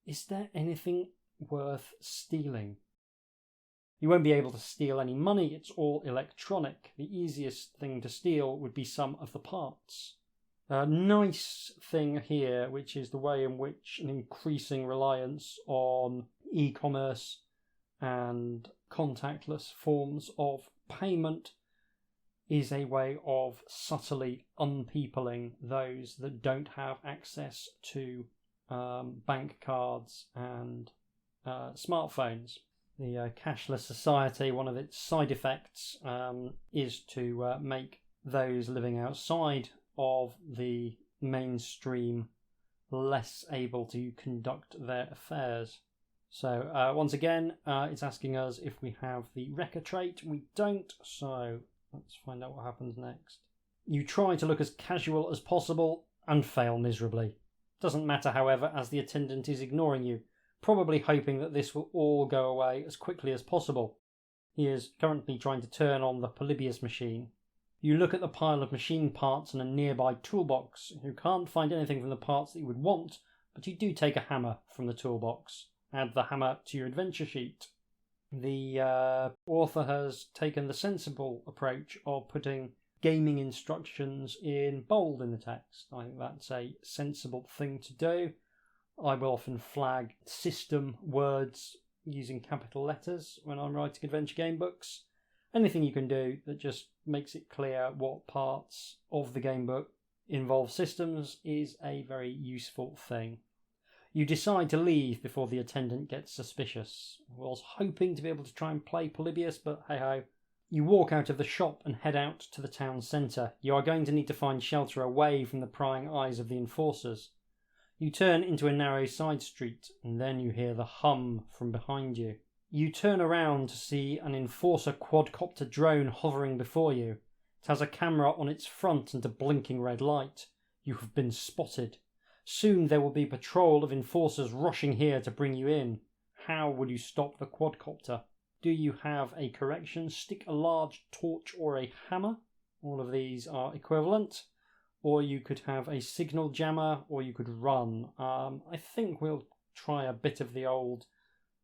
Is there anything worth stealing? You won't be able to steal any money. It's all electronic. The easiest thing to steal would be some of the parts. A nice thing here, which is the way in which an increasing reliance on e-commerce and contactless forms of payment is a way of subtly unpeopling those that don't have access to bank cards and smartphones. The cashless society, one of its side effects is to make those living outside of the mainstream less able to conduct their affairs. So once again, it's asking us if we have the Wrecker trait. We don't, so let's find out what happens next. You try to look as casual as possible and fail miserably. Doesn't matter, however, as the attendant is ignoring you, probably hoping that this will all go away as quickly as possible. He is currently trying to turn on the Polybius machine. You look at the pile of machine parts in a nearby toolbox. You can't find anything from the parts that you would want, but you do take a hammer from the toolbox. Add the hammer to your adventure sheet. The author has taken the sensible approach of putting gaming instructions in bold in the text. I think that's a sensible thing to do. I will often flag system words using capital letters when I'm writing adventure game books. Anything you can do that just makes it clear what parts of the game book involve systems is a very useful thing. You decide to leave before the attendant gets suspicious. I was hoping to be able to try and play Polybius, but hey-ho. You walk out of the shop and head out to the town centre. You are going to need to find shelter away from the prying eyes of the enforcers. You turn into a narrow side street, and then you hear the hum from behind you. You turn around to see an enforcer quadcopter drone hovering before you. It has a camera on its front and a blinking red light. You have been spotted. Soon there will be a patrol of enforcers rushing here to bring you in. How will you stop the quadcopter? Do you have a correction stick, a large torch, or a hammer? All of these are equivalent. Or you could have a signal jammer, or you could run. I think we'll try a bit of the old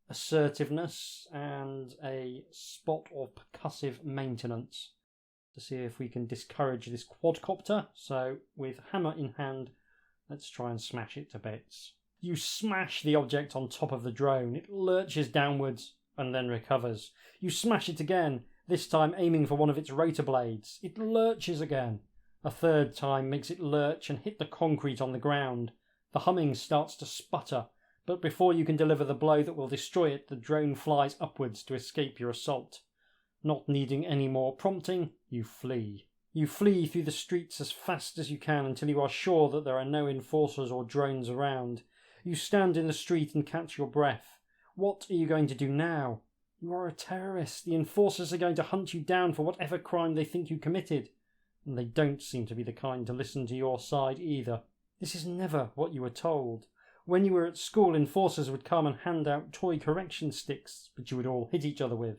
assertiveness and a spot of percussive maintenance to see if we can discourage this quadcopter. So with hammer in hand, let's try and smash it to bits. You smash the object on top of the drone. It lurches downwards and then recovers. You smash it again, this time aiming for one of its rotor blades. It lurches again. A third time makes it lurch and hit the concrete on the ground. The humming starts to sputter, but before you can deliver the blow that will destroy it, the drone flies upwards to escape your assault. Not needing any more prompting, you flee. You flee through the streets as fast as you can until you are sure that there are no enforcers or drones around. You stand in the street and catch your breath. What are you going to do now? You are a terrorist. The enforcers are going to hunt you down for whatever crime they think you committed. And they don't seem to be the kind to listen to your side either. This is never what you were told. When you were at school, enforcers would come and hand out toy correction sticks, which you would all hit each other with.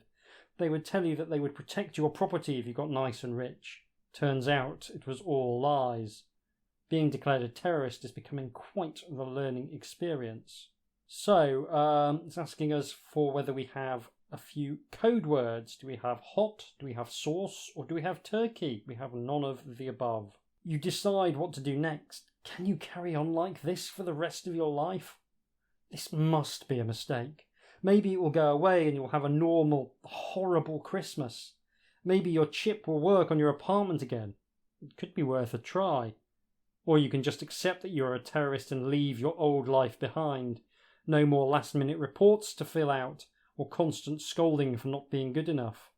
They would tell you that they would protect your property if you got nice and rich. Turns out it was all lies. Being declared a terrorist is becoming quite the learning experience. So, it's asking us for whether we have a few code words. Do we have hot? Do we have sauce? Or do we have turkey? We have none of the above. You decide what to do next. Can you carry on like this for the rest of your life? This must be a mistake. Maybe it will go away and you'll have a normal, horrible Christmas. Maybe your chip will work on your apartment again. It could be worth a try. Or you can just accept that you're a terrorist and leave your old life behind. No more last-minute reports to fill out, or constant scolding for not being good enough.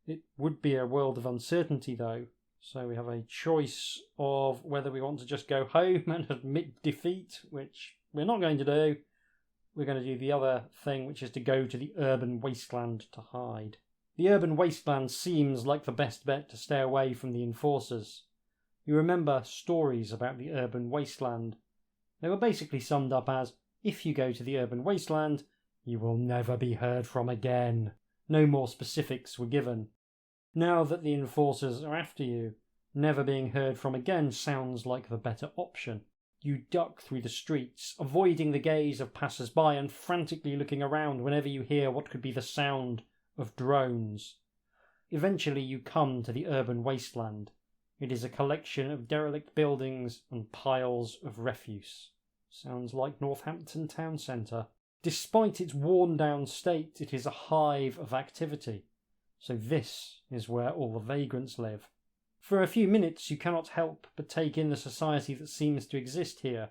It would be a world of uncertainty, though. So we have a choice of whether we want to just go home and admit defeat, which we're not going to do. We're going to do the other thing, which is to go to the urban wasteland to hide. The urban wasteland seems like the best bet to stay away from the enforcers. You remember stories about the urban wasteland. They were basically summed up as, if you go to the urban wasteland, you will never be heard from again. No more specifics were given. Now that the enforcers are after you, never being heard from again sounds like the better option. You duck through the streets, avoiding the gaze of passers-by and frantically looking around whenever you hear what could be the sound of drones. Eventually you come to the urban wasteland. It is a collection of derelict buildings and piles of refuse. Sounds like Northampton town centre. Despite its worn-down state, it is a hive of activity. So this is where all the vagrants live. For a few minutes you cannot help but take in the society that seems to exist here.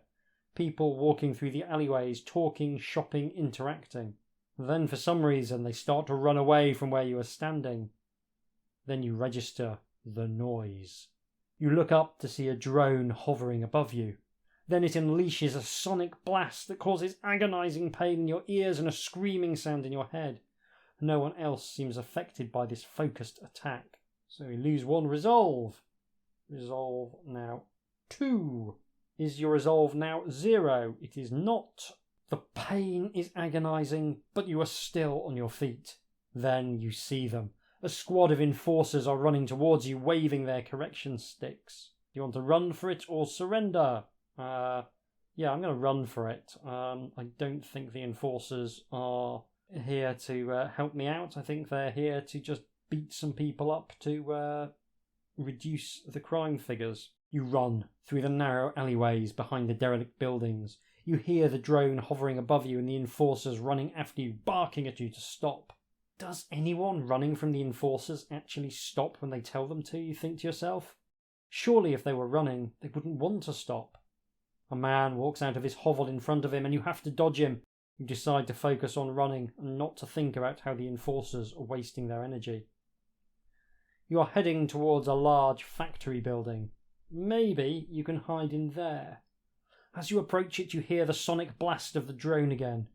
People walking through the alleyways, talking, shopping, interacting. Then for some reason they start to run away from where you are standing. Then you register the noise. You look up to see a drone hovering above you. Then it unleashes a sonic blast that causes agonizing pain in your ears and a screaming sound in your head. No one else seems affected by this focused attack. So we lose one resolve. Resolve now 2. Is your resolve now 0? It is not. The pain is agonizing, but you are still on your feet. Then you see them. A squad of enforcers are running towards you, waving their correction sticks. Do you want to run for it or surrender? Yeah, I'm going to run for it. I don't think the enforcers are here to help me out. I think they're here to just beat some people up to reduce the crime figures. You run through the narrow alleyways behind the derelict buildings. You hear the drone hovering above you and the enforcers running after you, barking at you to stop. Does anyone running from the enforcers actually stop when they tell them to, you think to yourself? Surely if they were running, they wouldn't want to stop. A man walks out of his hovel in front of him and you have to dodge him. You decide to focus on running and not to think about how the enforcers are wasting their energy. You are heading towards a large factory building. Maybe you can hide in there. As you approach it, you hear the sonic blast of the drone again.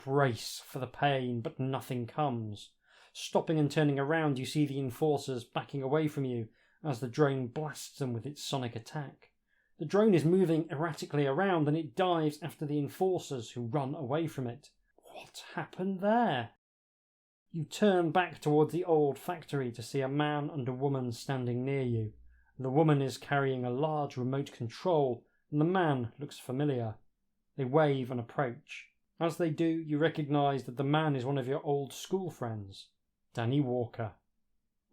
Brace for the pain, but nothing comes. Stopping and turning around, you see the enforcers backing away from you as the drone blasts them with its sonic attack. The drone is moving erratically around and it dives after the enforcers who run away from it. What happened there? You turn back towards the old factory to see a man and a woman standing near you. The woman is carrying a large remote control and the man looks familiar. They wave and approach. As they do, you recognise that the man is one of your old school friends, Danny Walker.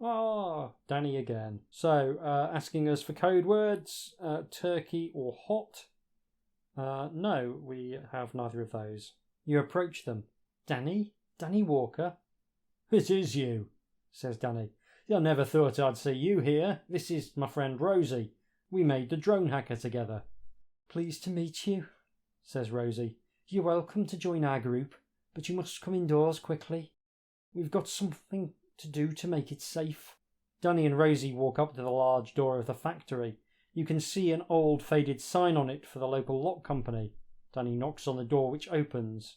Ah, Danny again. So, asking us for code words, turkey or hot? No, we have neither of those. You approach them. Danny? Danny Walker? It is you, says Danny. I never thought I'd see you here. This is my friend Rosie. We made the drone hacker together. Pleased to meet you, says Rosie. You're welcome to join our group, but you must come indoors quickly. We've got something to do to make it safe. Danny and Rosie walk up to the large door of the factory. You can see an old faded sign on it for the local lock company. Danny knocks on the door, which opens.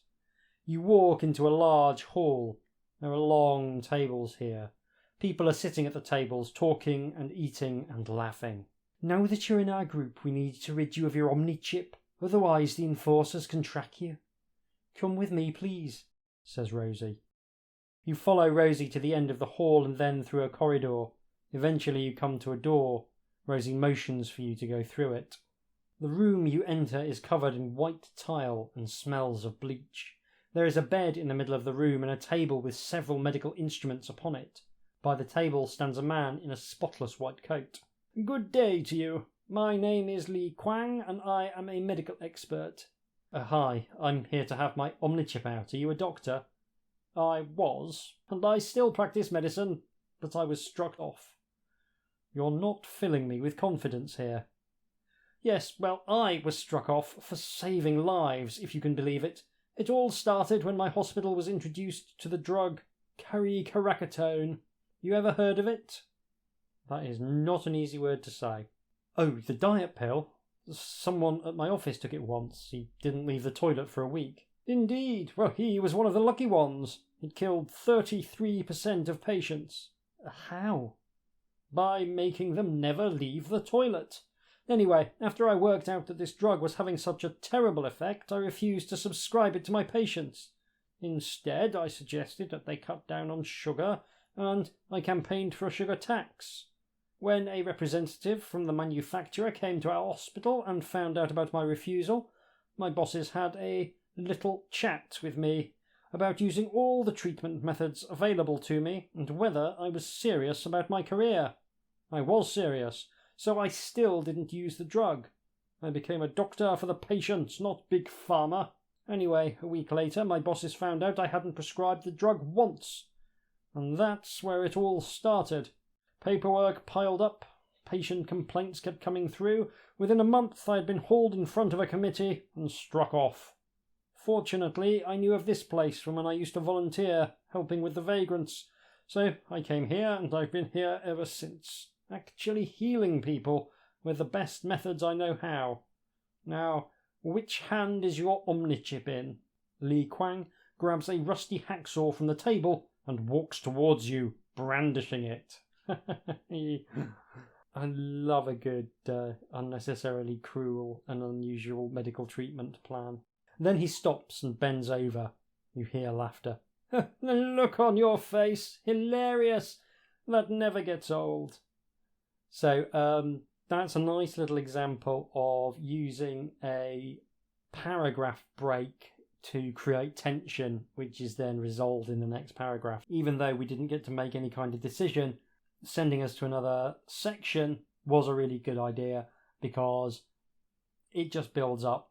You walk into a large hall. There are long tables here. People are sitting at the tables, talking and eating and laughing. Now that you're in our group, we need to rid you of your Omnichip, otherwise the enforcers can track you. Come with me, please, says Rosie. You follow Rosie to the end of the hall and then through a corridor. Eventually you come to a door. Rosie motions for you to go through it. The room you enter is covered in white tile and smells of bleach. There is a bed in the middle of the room and a table with several medical instruments upon it. By the table stands a man in a spotless white coat. Good day to you. My name is Li Kwang and I am a medical expert. Hi, I'm here to have my Omnichip out. Are you a doctor? I was, and I still practice medicine, but I was struck off. You're not filling me with confidence here. Yes, well, I was struck off for saving lives, if you can believe it. It all started when my hospital was introduced to the drug Caricatone. You ever heard of it? That is not an easy word to say. Oh, the diet pill? Someone at my office took it once. He didn't leave the toilet for a week. Indeed. Well, he was one of the lucky ones. It killed 33% of patients. How? By making them never leave the toilet. Anyway, after I worked out that this drug was having such a terrible effect, I refused to subscribe it to my patients. Instead, I suggested that they cut down on sugar, and I campaigned for a sugar tax. When a representative from the manufacturer came to our hospital and found out about my refusal, my bosses had a little chat with me about using all the treatment methods available to me and whether I was serious about my career. I was serious, so I still didn't use the drug. I became a doctor for the patients, not Big Pharma. Anyway, a week later, my bosses found out I hadn't prescribed the drug once. And that's where it all started. Paperwork piled up, patient complaints kept coming through. Within a month, I had been hauled in front of a committee and struck off. Fortunately, I knew of this place from when I used to volunteer, helping with the vagrants. So I came here, and I've been here ever since, actually healing people with the best methods I know how. Now, which hand is your Omnichip in? Li Kwang grabs a rusty hacksaw from the table and walks towards you, brandishing it. I love a good, unnecessarily cruel and unusual medical treatment plan. Then he stops and bends over. You hear laughter. The look on your face! Hilarious! That never gets old. So, that's a nice little example of using a paragraph break to create tension, which is then resolved in the next paragraph. Even though we didn't get to make any kind of decision, sending us to another section was a really good idea because it just builds up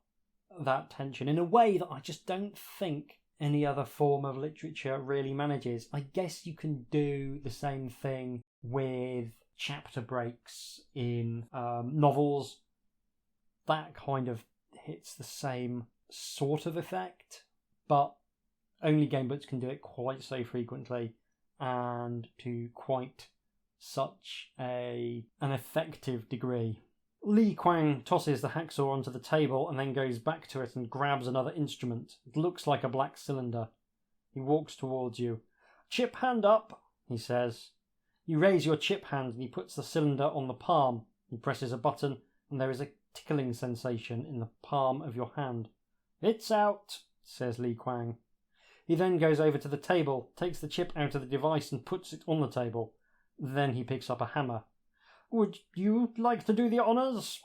that tension in a way that I just don't think any other form of literature really manages. I guess you can do the same thing with chapter breaks in novels. That kind of hits the same sort of effect, but only Gamebooks can do it quite so frequently and to quite such an effective degree. Li Kuang tosses the hacksaw onto the table and then goes back to it and grabs another instrument. It looks like a black cylinder. He walks towards you. "Chip hand up," he says. You raise your chip hand and he puts the cylinder on the palm. He presses a button and there is a tickling sensation in the palm of your hand. "It's out," says Li Kuang. He then goes over to the table, takes the chip out of the device and puts it on the table. Then he picks up a hammer. "Would you like to do the honours?"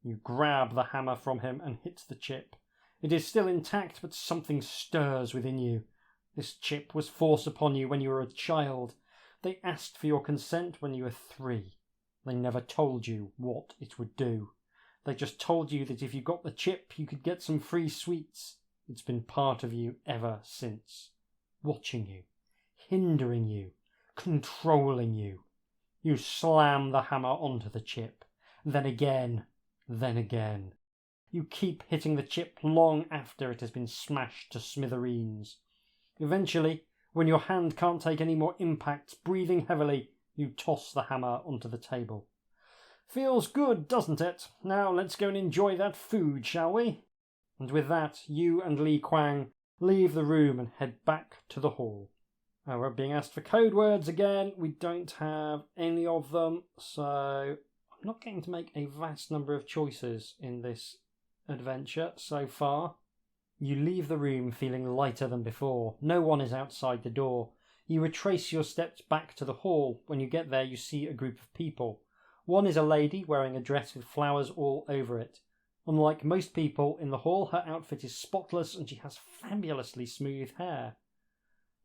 You grab the hammer from him and hit the chip. It is still intact, but something stirs within you. This chip was forced upon you when you were a child. They asked for your consent when you were 3. They never told you what it would do. They just told you that if you got the chip, you could get some free sweets. It's been part of you ever since. Watching you, hindering you, controlling you. You slam the hammer onto the chip. Then again. Then again. You keep hitting the chip long after it has been smashed to smithereens. Eventually, when your hand can't take any more impacts, breathing heavily, you toss the hammer onto the table. "Feels good, doesn't it? Now let's go and enjoy that food, shall we?" And with that, you and Li Kuang leave the room and head back to the hall. We're being asked for code words again. We don't have any of them, so I'm not going to make a vast number of choices in this adventure so far. You leave the room feeling lighter than before. No one is outside the door. You retrace your steps back to the hall. When you get there, you see a group of people. One is a lady wearing a dress with flowers all over it. Unlike most people in the hall, her outfit is spotless and she has fabulously smooth hair.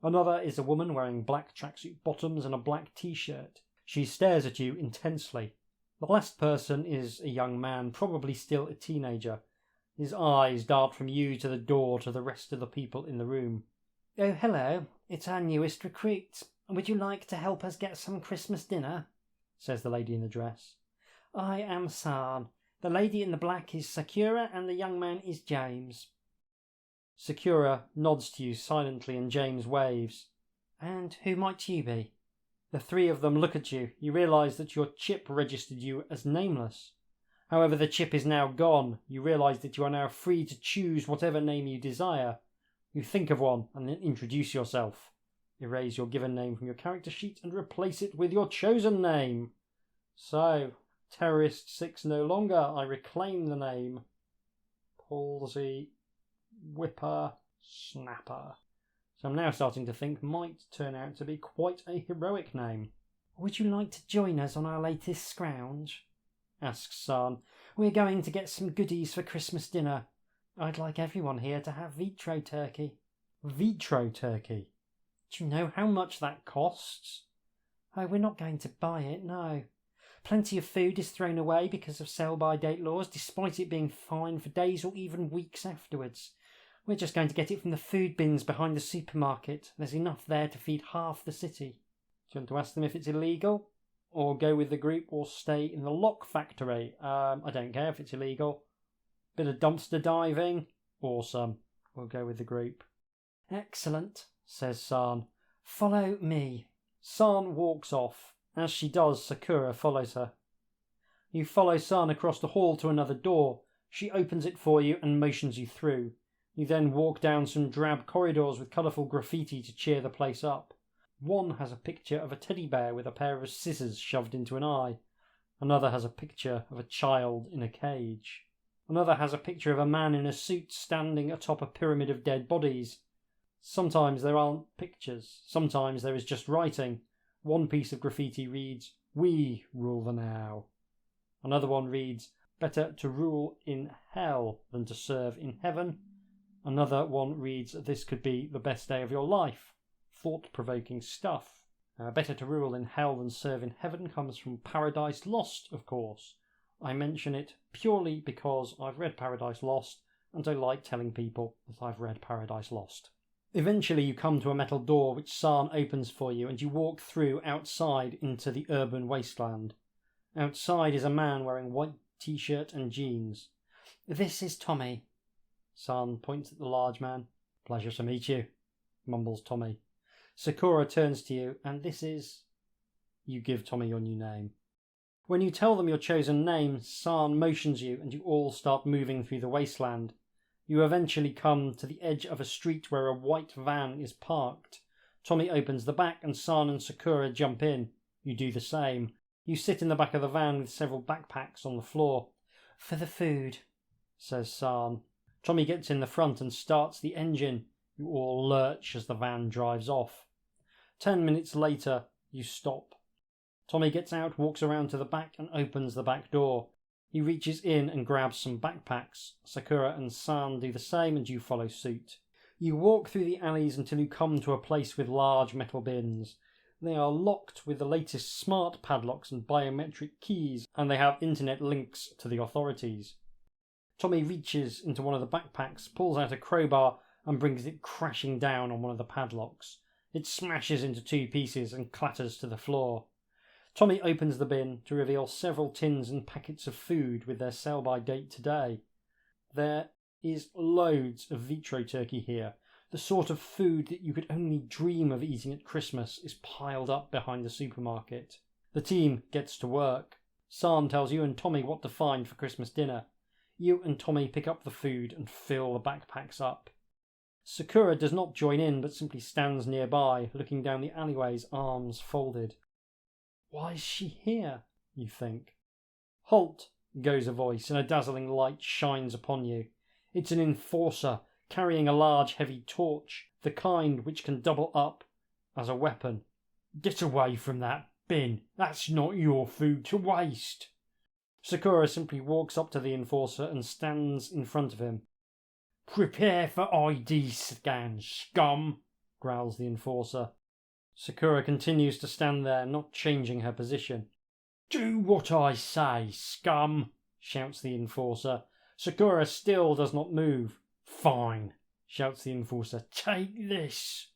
Another is a woman wearing black tracksuit bottoms and a black t-shirt. She stares at you intensely. The last person is a young man, probably still a teenager. His eyes dart from you to the door to the rest of the people in the room. "Oh, hello. It's our newest recruit. Would you like to help us get some Christmas dinner?" says the lady in the dress. "I am San. The lady in the black is Sakura and the young man is James." Sakura nods to you silently and James waves. "And who might you be?" The 3 of them look at you. You realise that your chip registered you as nameless. However, the chip is now gone. You realise that you are now free to choose whatever name you desire. You think of one and then introduce yourself. Erase your given name from your character sheet and replace it with your chosen name. So, Terrorist 6 no longer. I reclaim the name. Palsy Whipper Snapper. So I'm now starting to think might turn out to be quite a heroic name. "Would you like to join us on our latest scrounge?" asks San. "We're going to get some goodies for Christmas dinner. I'd like everyone here to have vitro turkey." Vitro turkey? Do you know how much that costs? "Oh, we're not going to buy it, no. Plenty of food is thrown away because of sell-by-date laws, despite it being fine for days or even weeks afterwards. We're just going to get it from the food bins behind the supermarket. There's enough there to feed half the city." Do you want to ask them if it's illegal? Or go with the group or stay in the lock factory? I don't care if it's illegal. Bit of dumpster diving? Awesome. We'll go with the group. "Excellent," says San. "Follow me." San walks off. As she does, Sakura follows her. You follow San across the hall to another door. She opens it for you and motions you through. You then walk down some drab corridors with colourful graffiti to cheer the place up. One has a picture of a teddy bear with a pair of scissors shoved into an eye. Another has a picture of a child in a cage. Another has a picture of a man in a suit standing atop a pyramid of dead bodies. Sometimes there aren't pictures. Sometimes there is just writing. One piece of graffiti reads, "We rule the now." Another one reads, "Better to rule in hell than to serve in heaven." Another one reads, "This could be the best day of your life." Thought-provoking stuff. Better to rule in hell than serve in heaven comes from Paradise Lost, of course. I mention it purely because I've read Paradise Lost and I like telling people that I've read Paradise Lost. Eventually you come to a metal door which San opens for you, and you walk through outside into the urban wasteland. Outside is a man wearing white t-shirt and jeans. "This is Tommy." San points at the large man. "Pleasure to meet you," mumbles Tommy. Sakura turns to you, "And this is..." You give Tommy your new name. When you tell them your chosen name, San motions you and you all start moving through the wasteland. You eventually come to the edge of a street where a white van is parked. Tommy opens the back and San and Sakura jump in. You do the same. You sit in the back of the van with several backpacks on the floor. "For the food," says San. Tommy gets in the front and starts the engine. You all lurch as the van drives off. 10 minutes later, you stop. Tommy gets out, walks around to the back and opens the back door. He reaches in and grabs some backpacks. Sakura and San do the same and you follow suit. You walk through the alleys until you come to a place with large metal bins. They are locked with the latest smart padlocks and biometric keys, and they have internet links to the authorities. Tommy reaches into one of the backpacks, pulls out a crowbar and brings it crashing down on one of the padlocks. It smashes into 2 pieces and clatters to the floor. Tommy opens the bin to reveal several tins and packets of food with their sell-by date today. There is loads of vitro turkey here. The sort of food that you could only dream of eating at Christmas is piled up behind the supermarket. The team gets to work. San tells you and Tommy what to find for Christmas dinner. You and Tommy pick up the food and fill the backpacks up. Sakura does not join in but simply stands nearby, looking down the alleyways, arms folded. Why is she here, you think? "Halt," goes a voice, and a dazzling light shines upon you. It's an enforcer, carrying a large heavy torch, the kind which can double up as a weapon. "Get away from that bin. That's not your food to waste." Sakura simply walks up to the enforcer and stands in front of him. "Prepare for ID scan, scum," growls the enforcer. Sakura continues to stand there, not changing her position. "Do what I say, scum," shouts the enforcer. Sakura still does not move. "Fine," shouts the enforcer. "Take this."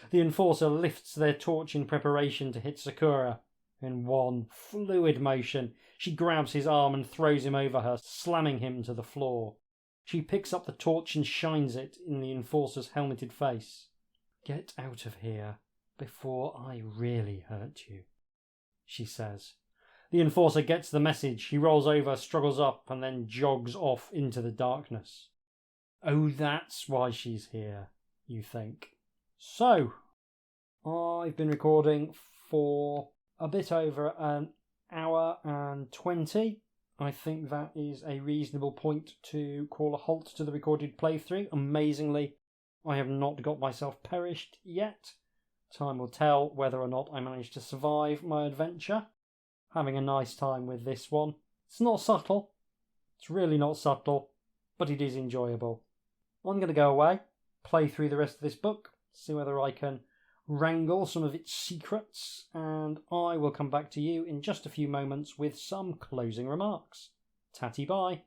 The enforcer lifts their torch in preparation to hit Sakura. In one fluid motion, she grabs his arm and throws him over her, slamming him to the floor. She picks up the torch and shines it in the enforcer's helmeted face. "Get out of here before I really hurt you," she says. The enforcer gets the message. He rolls over, struggles up, and then jogs off into the darkness. Oh, that's why she's here, you think. So, I've been recording for a bit over an hour and 20. I think that is a reasonable point to call a halt to the recorded playthrough. Amazingly, I have not got myself perished yet. Time will tell whether or not I manage to survive my adventure. Having a nice time with this one. It's not subtle. It's really not subtle, but it is enjoyable. I'm going to go away, play through the rest of this book, see whether I can wrangle some of its secrets, and I will come back to you in just a few moments with some closing remarks. Tatty bye.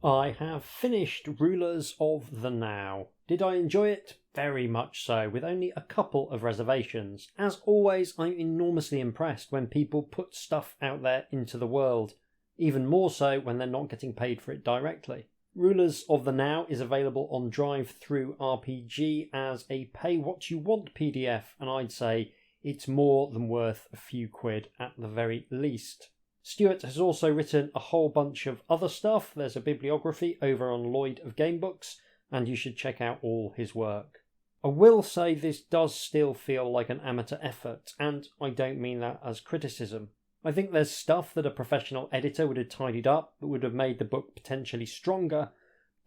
I have finished Rulers of the Now. Did I enjoy it? Very much so, with only a couple of reservations. As always, I'm enormously impressed when people put stuff out there into the world, even more so when they're not getting paid for it directly. Rulers of the Now is available on Drive-Thru RPG as a pay-what-you-want PDF, and I'd say it's more than worth a few quid at the very least. Stuart has also written a whole bunch of other stuff. There's a bibliography over on Lloyd of Gamebooks, and you should check out all his work. I will say this does still feel like an amateur effort, and I don't mean that as criticism. I think there's stuff that a professional editor would have tidied up that would have made the book potentially stronger,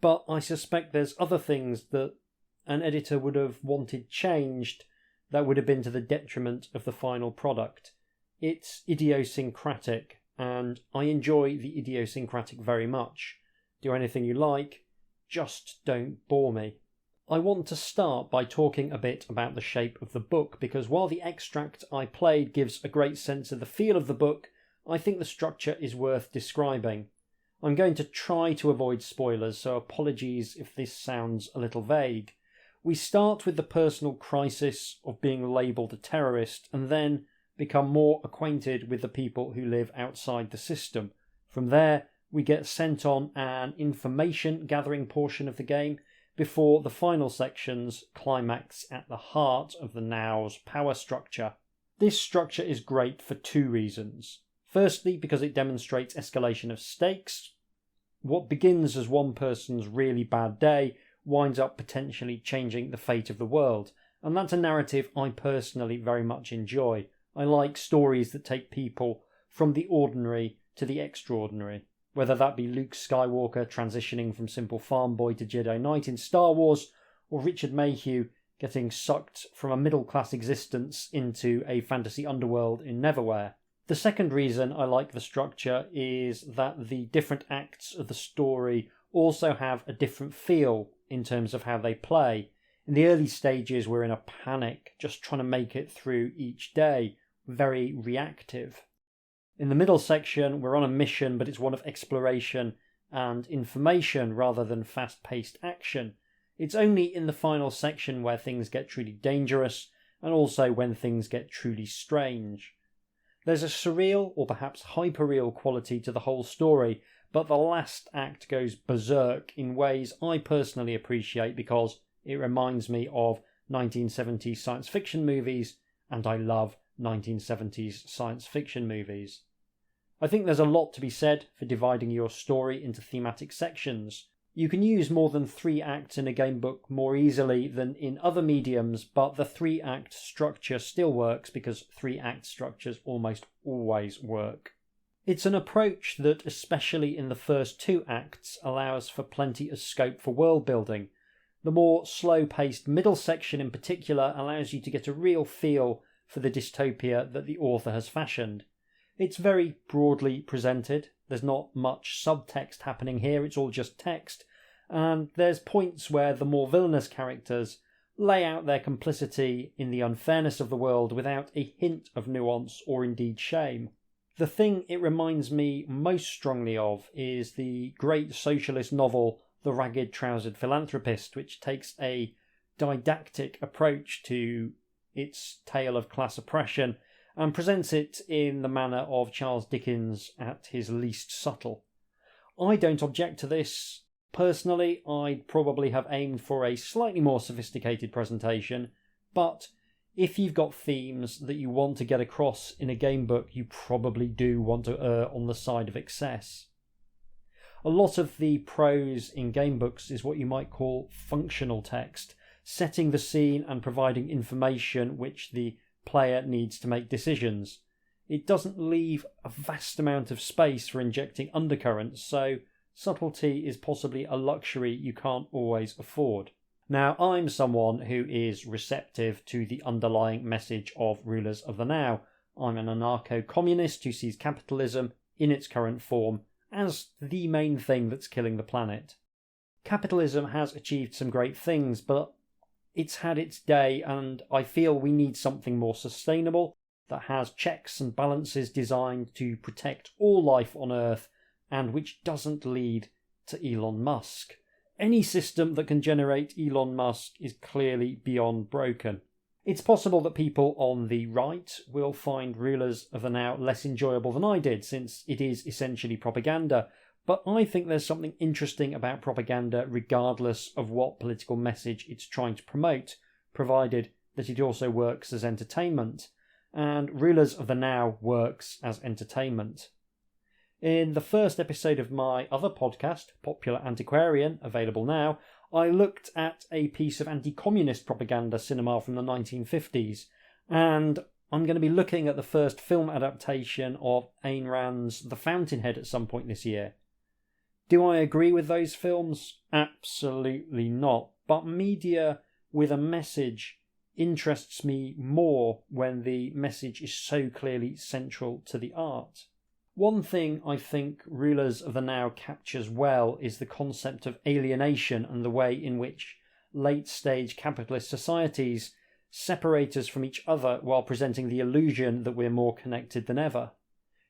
but I suspect there's other things that an editor would have wanted changed that would have been to the detriment of the final product. It's idiosyncratic, and I enjoy the idiosyncratic very much. Do anything you like, just don't bore me. I want to start by talking a bit about the shape of the book, because while the extract I played gives a great sense of the feel of the book, I think the structure is worth describing. I'm going to try to avoid spoilers, so apologies if this sounds a little vague. We start with the personal crisis of being labelled a terrorist and then become more acquainted with the people who live outside the system. From there, we get sent on an information gathering portion of the game before the final sections climax at the heart of the Now's power structure. This structure is great for two reasons. Firstly, because it demonstrates escalation of stakes. What begins as one person's really bad day winds up potentially changing the fate of the world, and that's a narrative I personally very much enjoy. I like stories that take people from the ordinary to the extraordinary, whether that be Luke Skywalker transitioning from simple farm boy to Jedi Knight in Star Wars, or Richard Mayhew getting sucked from a middle-class existence into a fantasy underworld in Neverwhere. The second reason I like the structure is that the different acts of the story also have a different feel in terms of how they play. In the early stages, we're in a panic, just trying to make it through each day, very reactive. In the middle section, we're on a mission, but it's one of exploration and information rather than fast-paced action. It's only in the final section where things get truly dangerous, and also when things get truly strange. There's a surreal, or perhaps hyperreal quality to the whole story, but the last act goes berserk in ways I personally appreciate because it reminds me of 1970s science fiction movies, and I love 1970s science fiction movies. I think there's a lot to be said for dividing your story into thematic sections. You can use more than 3 acts in a game book more easily than in other mediums, but the 3-act structure still works because 3-act structures almost always work. It's an approach that, especially in the first 2 acts, allows for plenty of scope for world building. The more slow-paced middle section in particular allows you to get a real feel for the dystopia that the author has fashioned. It's very broadly presented. There's not much subtext happening here, it's all just text, and there's points where the more villainous characters lay out their complicity in the unfairness of the world without a hint of nuance or indeed shame. The thing it reminds me most strongly of is the great socialist novel The Ragged-Trousered Philanthropist, which takes a didactic approach to its tale of class oppression and presents it in the manner of Charles Dickens at his least subtle. I don't object to this. Personally, I'd probably have aimed for a slightly more sophisticated presentation, but if you've got themes that you want to get across in a game book, you probably do want to err on the side of excess. A lot of the prose in game books is what you might call functional text, setting the scene and providing information which the player needs to make decisions. It doesn't leave a vast amount of space for injecting undercurrents, so subtlety is possibly a luxury you can't always afford. Now, I'm someone who is receptive to the underlying message of Rulers of the Now. I'm an anarcho-communist who sees capitalism in its current form as the main thing that's killing the planet. Capitalism has achieved some great things, but it's had its day, and I feel we need something more sustainable that has checks and balances designed to protect all life on Earth and which doesn't lead to Elon Musk. Any system that can generate Elon Musk is clearly beyond broken. It's possible that people on the right will find Rulers of the Now less enjoyable than I did, since it is essentially propaganda, but I think there's something interesting about propaganda regardless of what political message it's trying to promote, provided that it also works as entertainment. And Rulers of the Now works as entertainment. In the first episode of my other podcast, Popular Antiquarian, available now, I looked at a piece of anti-communist propaganda cinema from the 1950s, and I'm going to be looking at the first film adaptation of Ayn Rand's The Fountainhead at some point this year. Do I agree with those films? Absolutely not. But media with a message interests me more when the message is so clearly central to the art. One thing I think Rulers of the Now captures well is the concept of alienation and the way in which late-stage capitalist societies separate us from each other while presenting the illusion that we're more connected than ever.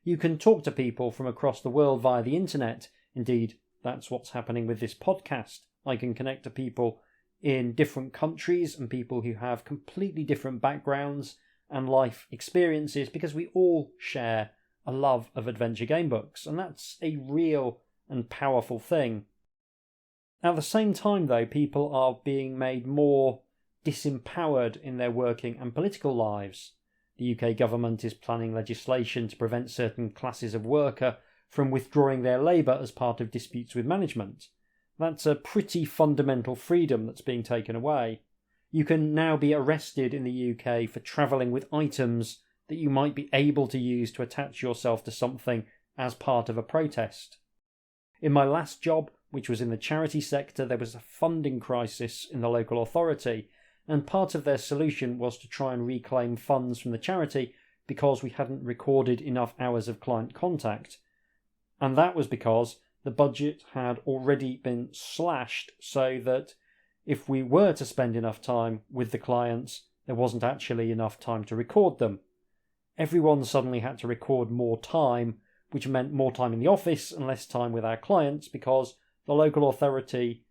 You can talk to people from across the world via the internet. Indeed, that's what's happening with this podcast. I can connect to people in different countries and people who have completely different backgrounds and life experiences because we all share a love of adventure game books, and that's a real and powerful thing. At the same time, though, people are being made more disempowered in their working and political lives. The UK government is planning legislation to prevent certain classes of worker from withdrawing their labour as part of disputes with management. That's a pretty fundamental freedom that's being taken away. You can now be arrested in the UK for travelling with items that you might be able to use to attach yourself to something as part of a protest. In my last job, which was in the charity sector, there was a funding crisis in the local authority, and part of their solution was to try and reclaim funds from the charity because we hadn't recorded enough hours of client contact. And that was because the budget had already been slashed so that if we were to spend enough time with the clients, there wasn't actually enough time to record them. Everyone suddenly had to record more time, which meant more time in the office and less time with our clients because the local authority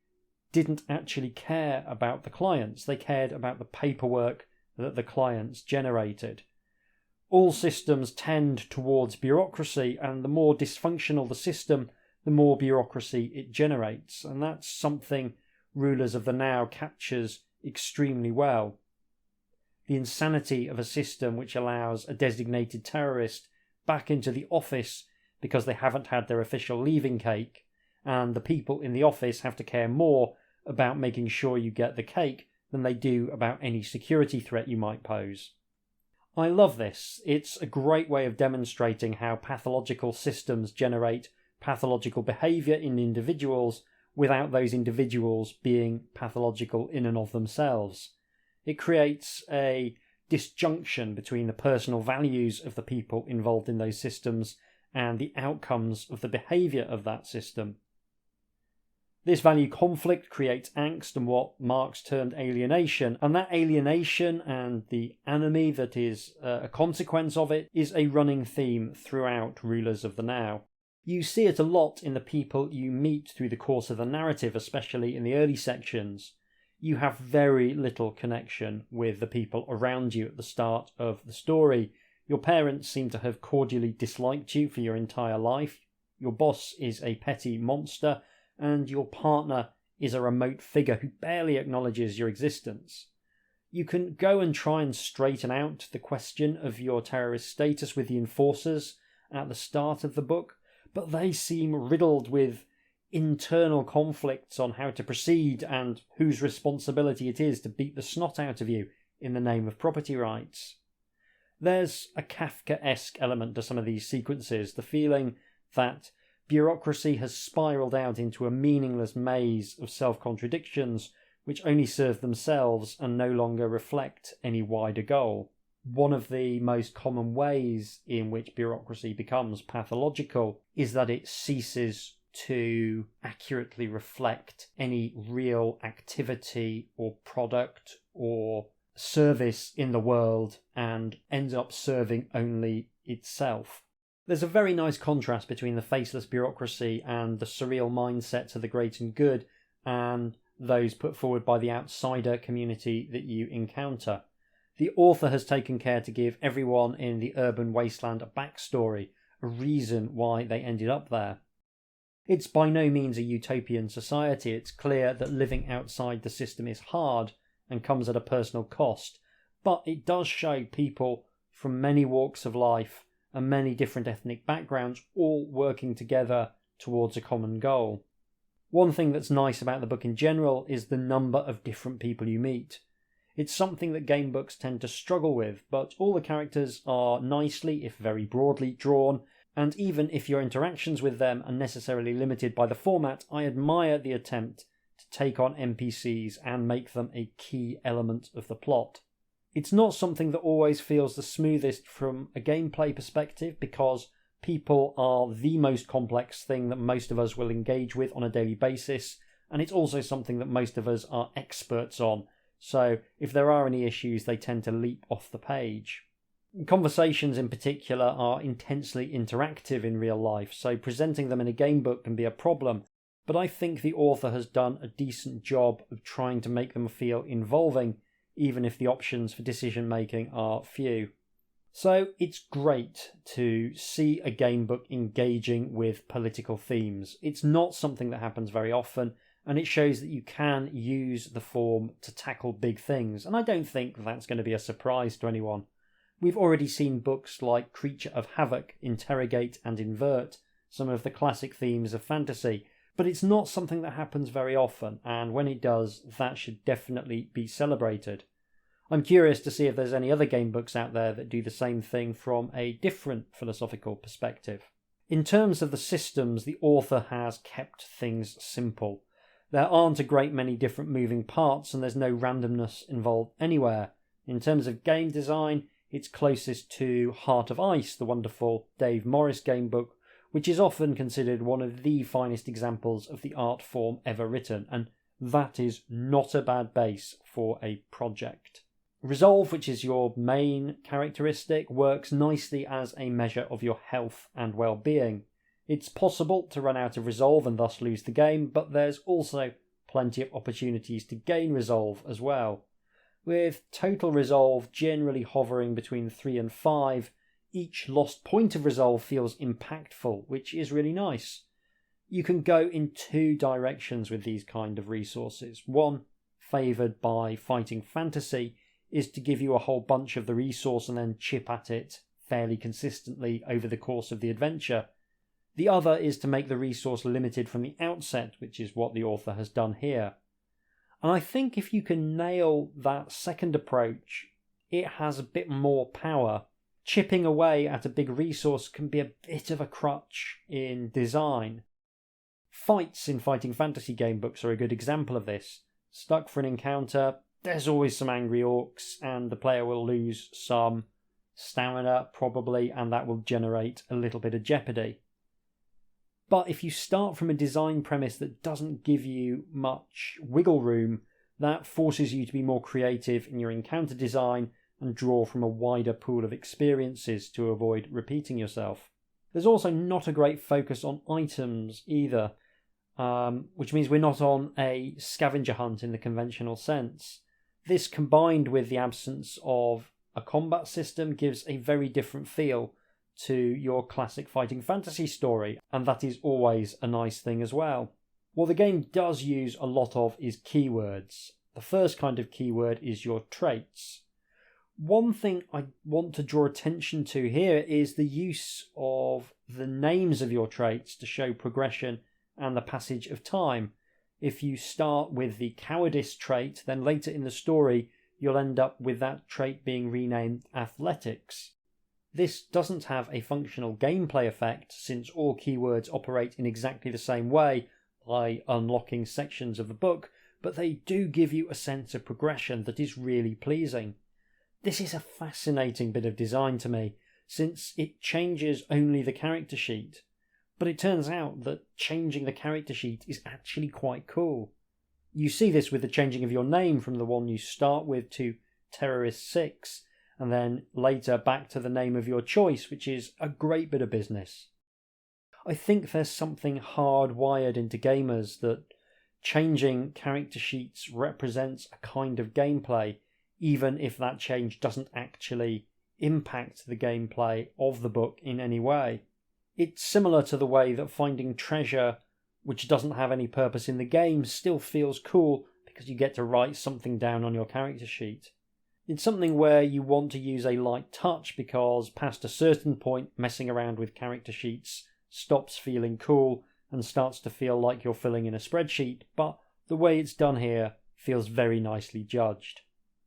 didn't actually care about the clients. They cared about the paperwork that the clients generated. All systems tend towards bureaucracy, and the more dysfunctional the system, the more bureaucracy it generates, and that's something Rulers of the Now captures extremely well. The insanity of a system which allows a designated terrorist back into the office because they haven't had their official leaving cake, and the people in the office have to care more about making sure you get the cake than they do about any security threat you might pose. I love this. It's a great way of demonstrating how pathological systems generate pathological behaviour in individuals without those individuals being pathological in and of themselves. It creates a disjunction between the personal values of the people involved in those systems and the outcomes of the behaviour of that system. This value conflict creates angst and what Marx termed alienation, and that alienation and the enemy that is a consequence of it is a running theme throughout Rulers of the Now. You see it a lot in the people you meet through the course of the narrative, especially in the early sections. You have very little connection with the people around you at the start of the story. Your parents seem to have cordially disliked you for your entire life. Your boss is a petty monster, and your partner is a remote figure who barely acknowledges your existence. You can go and try and straighten out the question of your terrorist status with the enforcers at the start of the book, but they seem riddled with internal conflicts on how to proceed and whose responsibility it is to beat the snot out of you in the name of property rights. There's a Kafka-esque element to some of these sequences, the feeling that bureaucracy has spiralled out into a meaningless maze of self-contradictions which only serve themselves and no longer reflect any wider goal. One of the most common ways in which bureaucracy becomes pathological is that it ceases to accurately reflect any real activity or product or service in the world and ends up serving only itself. There's a very nice contrast between the faceless bureaucracy and the surreal mindsets of the great and good and those put forward by the outsider community that you encounter. The author has taken care to give everyone in the urban wasteland a backstory, a reason why they ended up there. It's by no means a utopian society. It's clear that living outside the system is hard and comes at a personal cost, but it does show people from many walks of life and many different ethnic backgrounds all working together towards a common goal. One thing that's nice about the book in general is the number of different people you meet. It's something that game books tend to struggle with, but all the characters are nicely, if very broadly, drawn, and even if your interactions with them are necessarily limited by the format, I admire the attempt to take on NPCs and make them a key element of the plot. It's not something that always feels the smoothest from a gameplay perspective, because people are the most complex thing that most of us will engage with on a daily basis, and it's also something that most of us are experts on. So if there are any issues, they tend to leap off the page. Conversations in particular are intensely interactive in real life, so presenting them in a gamebook can be a problem, but I think the author has done a decent job of trying to make them feel involving, even if the options for decision making are few. So it's great to see a gamebook engaging with political themes. It's not something that happens very often, and it shows that you can use the form to tackle big things, and I don't think that's going to be a surprise to anyone. We've already seen books like Creature of Havoc interrogate and invert some of the classic themes of fantasy, but it's not something that happens very often, and when it does, that should definitely be celebrated. I'm curious to see if there's any other gamebooks out there that do the same thing from a different philosophical perspective. In terms of the systems, the author has kept things simple. There aren't a great many different moving parts, and there's no randomness involved anywhere. In terms of game design, it's closest to Heart of Ice, the wonderful Dave Morris gamebook, which is often considered one of the finest examples of the art form ever written, and that is not a bad base for a project. Resolve, which is your main characteristic, works nicely as a measure of your health and well-being. It's possible to run out of resolve and thus lose the game, but there's also plenty of opportunities to gain resolve as well. With total resolve generally hovering between 3 and 5, each lost point of resolve feels impactful, which is really nice. You can go in two directions with these kind of resources. One, favoured by Fighting Fantasy, is to give you a whole bunch of the resource and then chip at it fairly consistently over the course of the adventure. The other is to make the resource limited from the outset, which is what the author has done here. And I think if you can nail that second approach, it has a bit more power. Chipping away at a big resource can be a bit of a crutch in design. Fights in Fighting Fantasy gamebooks are a good example of this. Stuck for an encounter, there's always some angry orcs, and the player will lose some stamina probably, and that will generate a little bit of jeopardy. But if you start from a design premise that doesn't give you much wiggle room, that forces you to be more creative in your encounter design and draw from a wider pool of experiences to avoid repeating yourself. There's also not a great focus on items either, which means we're not on a scavenger hunt in the conventional sense. This, combined with the absence of a combat system, gives a very different feel to your classic Fighting Fantasy story, and that is always a nice thing as well. What the game does use a lot of is keywords. The first kind of keyword is your traits. One thing I want to draw attention to here is the use of the names of your traits to show progression and the passage of time. If you start with the cowardice trait, then later in the story you'll end up with that trait being renamed athletics. This doesn't have a functional gameplay effect, since all keywords operate in exactly the same way by unlocking sections of the book, but they do give you a sense of progression that is really pleasing. This is a fascinating bit of design to me, since it changes only the character sheet. But it turns out that changing the character sheet is actually quite cool. You see this with the changing of your name from the one you start with to Terrorist 6, and then later back to the name of your choice, which is a great bit of business. I think there's something hardwired into gamers that changing character sheets represents a kind of gameplay, even if that change doesn't actually impact the gameplay of the book in any way. It's similar to the way that finding treasure, which doesn't have any purpose in the game, still feels cool because you get to write something down on your character sheet. It's something where you want to use a light touch because past a certain point, messing around with character sheets stops feeling cool and starts to feel like you're filling in a spreadsheet, but the way it's done here feels very nicely judged.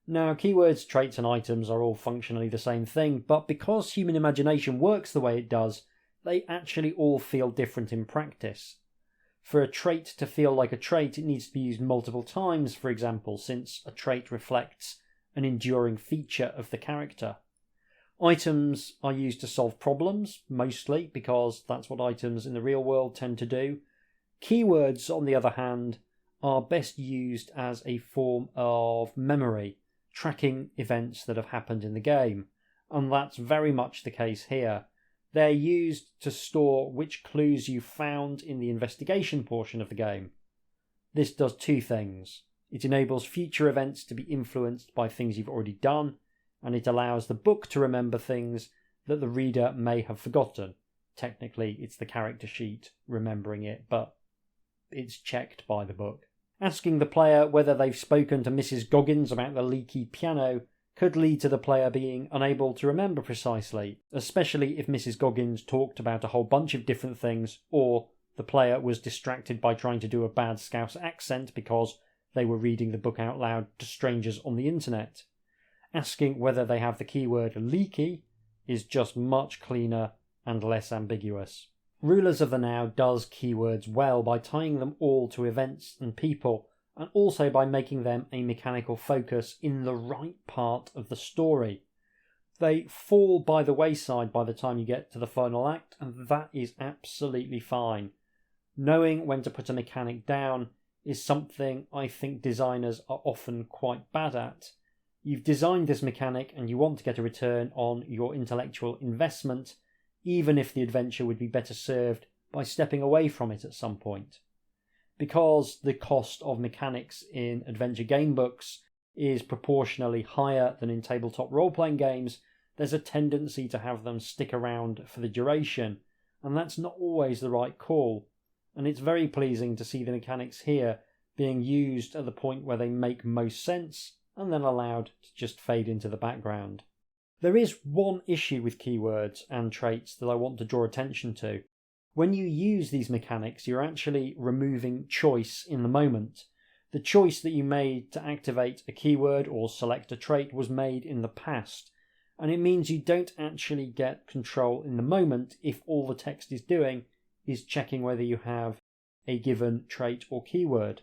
Now, keywords, traits and items are all functionally the same thing, but because human imagination works the way it does, they actually all feel different in practice. For a trait to feel like a trait, it needs to be used multiple times, for example, since a trait reflects an enduring feature of the character. Items are used to solve problems, mostly, because that's what items in the real world tend to do. Keywords, on the other hand, are best used as a form of memory, tracking events that have happened in the game. and that's very much the case here. They're used to store which clues you found in the investigation portion of the game. This does two things. It enables future events to be influenced by things you've already done, and it allows the book to remember things that the reader may have forgotten. Technically, it's the character sheet remembering it, but it's checked by the book. Asking the player whether they've spoken to Mrs. Goggins about the leaky piano could lead to the player being unable to remember precisely, especially if Mrs. Goggins talked about a whole bunch of different things, or the player was distracted by trying to do a bad Scouse accent because they were reading the book out loud to strangers on the internet. Asking whether they have the keyword leaky is just much cleaner and less ambiguous. Rulers of the Now does keywords well by tying them all to events and people, and also by making them a mechanical focus in the right part of the story. They fall by the wayside by the time you get to the final act, and that is absolutely fine. Knowing when to put a mechanic down is something I think designers are often quite bad at. You've designed this mechanic and you want to get a return on your intellectual investment, even if the adventure would be better served by stepping away from it at some point. Because the cost of mechanics in adventure game books is proportionally higher than in tabletop role-playing games, there's a tendency to have them stick around for the duration, and that's not always the right call. And it's very pleasing to see the mechanics here being used at the point where they make most sense, and then allowed to just fade into the background. There is one issue with keywords and traits that I want to draw attention to. When you use these mechanics, you're actually removing choice in the moment. The choice that you made to activate a keyword or select a trait was made in the past, and it means you don't actually get control in the moment if all the text is doing is checking whether you have a given trait or keyword.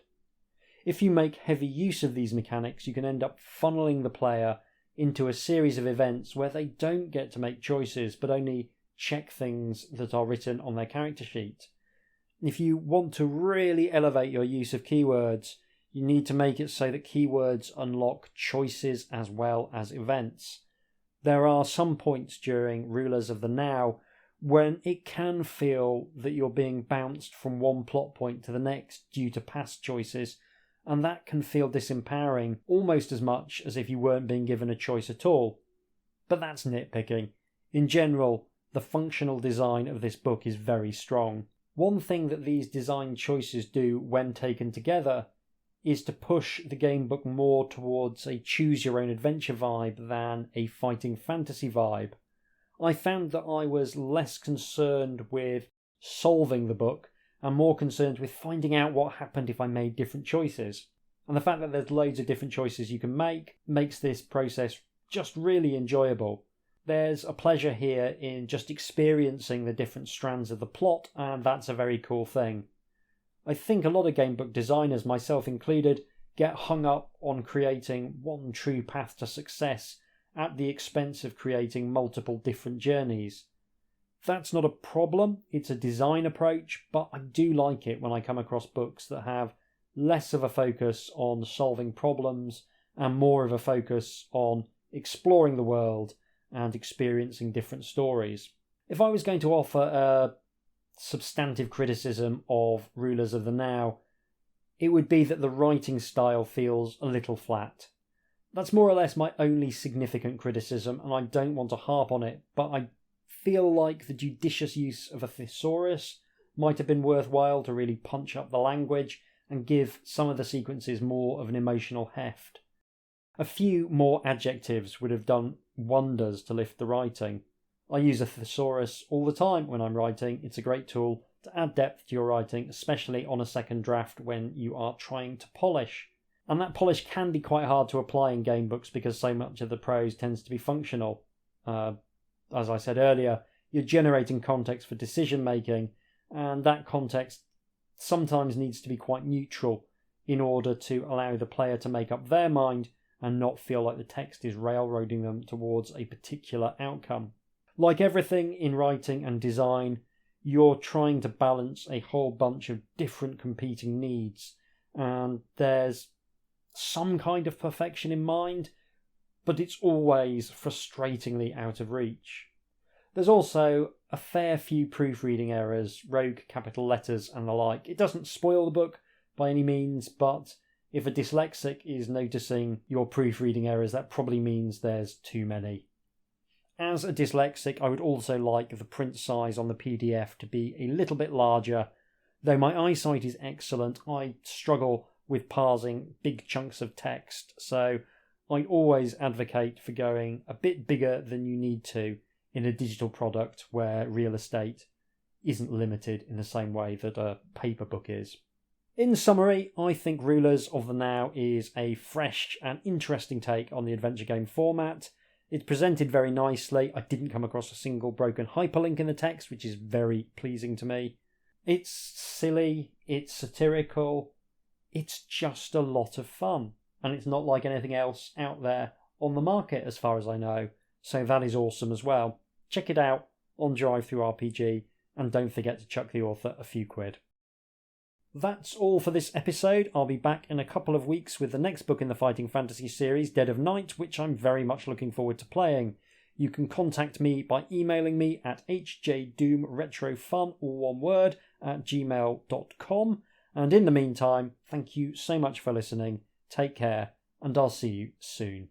If you make heavy use of these mechanics, you can end up funneling the player into a series of events where they don't get to make choices but only check things that are written on their character sheet. If you want to really elevate your use of keywords, you need to make it so that keywords unlock choices as well as events. There are some points during Rulers of the Now when it can feel that you're being bounced from one plot point to the next due to past choices, and that can feel disempowering almost as much as if you weren't being given a choice at all. But that's nitpicking. In general, the functional design of this book is very strong. One thing that these design choices do when taken together is to push the gamebook more towards a choose-your-own-adventure vibe than a fighting fantasy vibe. I found that I was less concerned with solving the book and more concerned with finding out what happened if I made different choices. And the fact that there's loads of different choices you can make makes this process just really enjoyable. There's a pleasure here in just experiencing the different strands of the plot, and that's a very cool thing. I think a lot of gamebook designers, myself included, get hung up on creating one true path to success at the expense of creating multiple different journeys. That's not a problem, it's a design approach, but I do like it when I come across books that have less of a focus on solving problems and more of a focus on exploring the world and experiencing different stories. If I was going to offer a substantive criticism of Rulers of the Now, it would be that the writing style feels a little flat. That's more or less my only significant criticism, and I don't want to harp on it, but I feel like the judicious use of a thesaurus might have been worthwhile to really punch up the language and give some of the sequences more of an emotional heft. A few more adjectives would have done wonders to lift the writing. I use a thesaurus all the time when I'm writing. It's a great tool to add depth to your writing, especially on a second draft when you are trying to polish. And that polish can be quite hard to apply in game books because so much of the prose tends to be functional. As I said earlier, you're generating context for decision making, and that context sometimes needs to be quite neutral in order to allow the player to make up their mind and not feel like the text is railroading them towards a particular outcome. Like everything in writing and design, you're trying to balance a whole bunch of different competing needs, and there's some kind of perfection in mind, but it's always frustratingly out of reach. There's also a fair few proofreading errors, rogue capital letters and the like. It doesn't spoil the book by any means, but if a dyslexic is noticing your proofreading errors, that probably means there's too many. As a dyslexic, I would also like the print size on the PDF to be a little bit larger. Though my eyesight is excellent, I struggle with parsing big chunks of text, so I'd always advocate for going a bit bigger than you need to in a digital product where real estate isn't limited in the same way that a paper book is. In summary, I think Rulers of the Now is a fresh and interesting take on the adventure game format. It's presented very nicely. I didn't come across a single broken hyperlink in the text, which is very pleasing to me. It's silly, it's satirical, it's just a lot of fun. And it's not like anything else out there on the market as far as I know. So that is awesome as well. Check it out on DriveThruRPG and don't forget to chuck the author a few quid. That's all for this episode. I'll be back in a couple of weeks with the next book in the Fighting Fantasy series, Dead of Night, which I'm very much looking forward to playing. You can contact me by emailing me at hjdoomretrofun, all one word, @gmail.com. And in the meantime, thank you so much for listening. Take care, and I'll see you soon.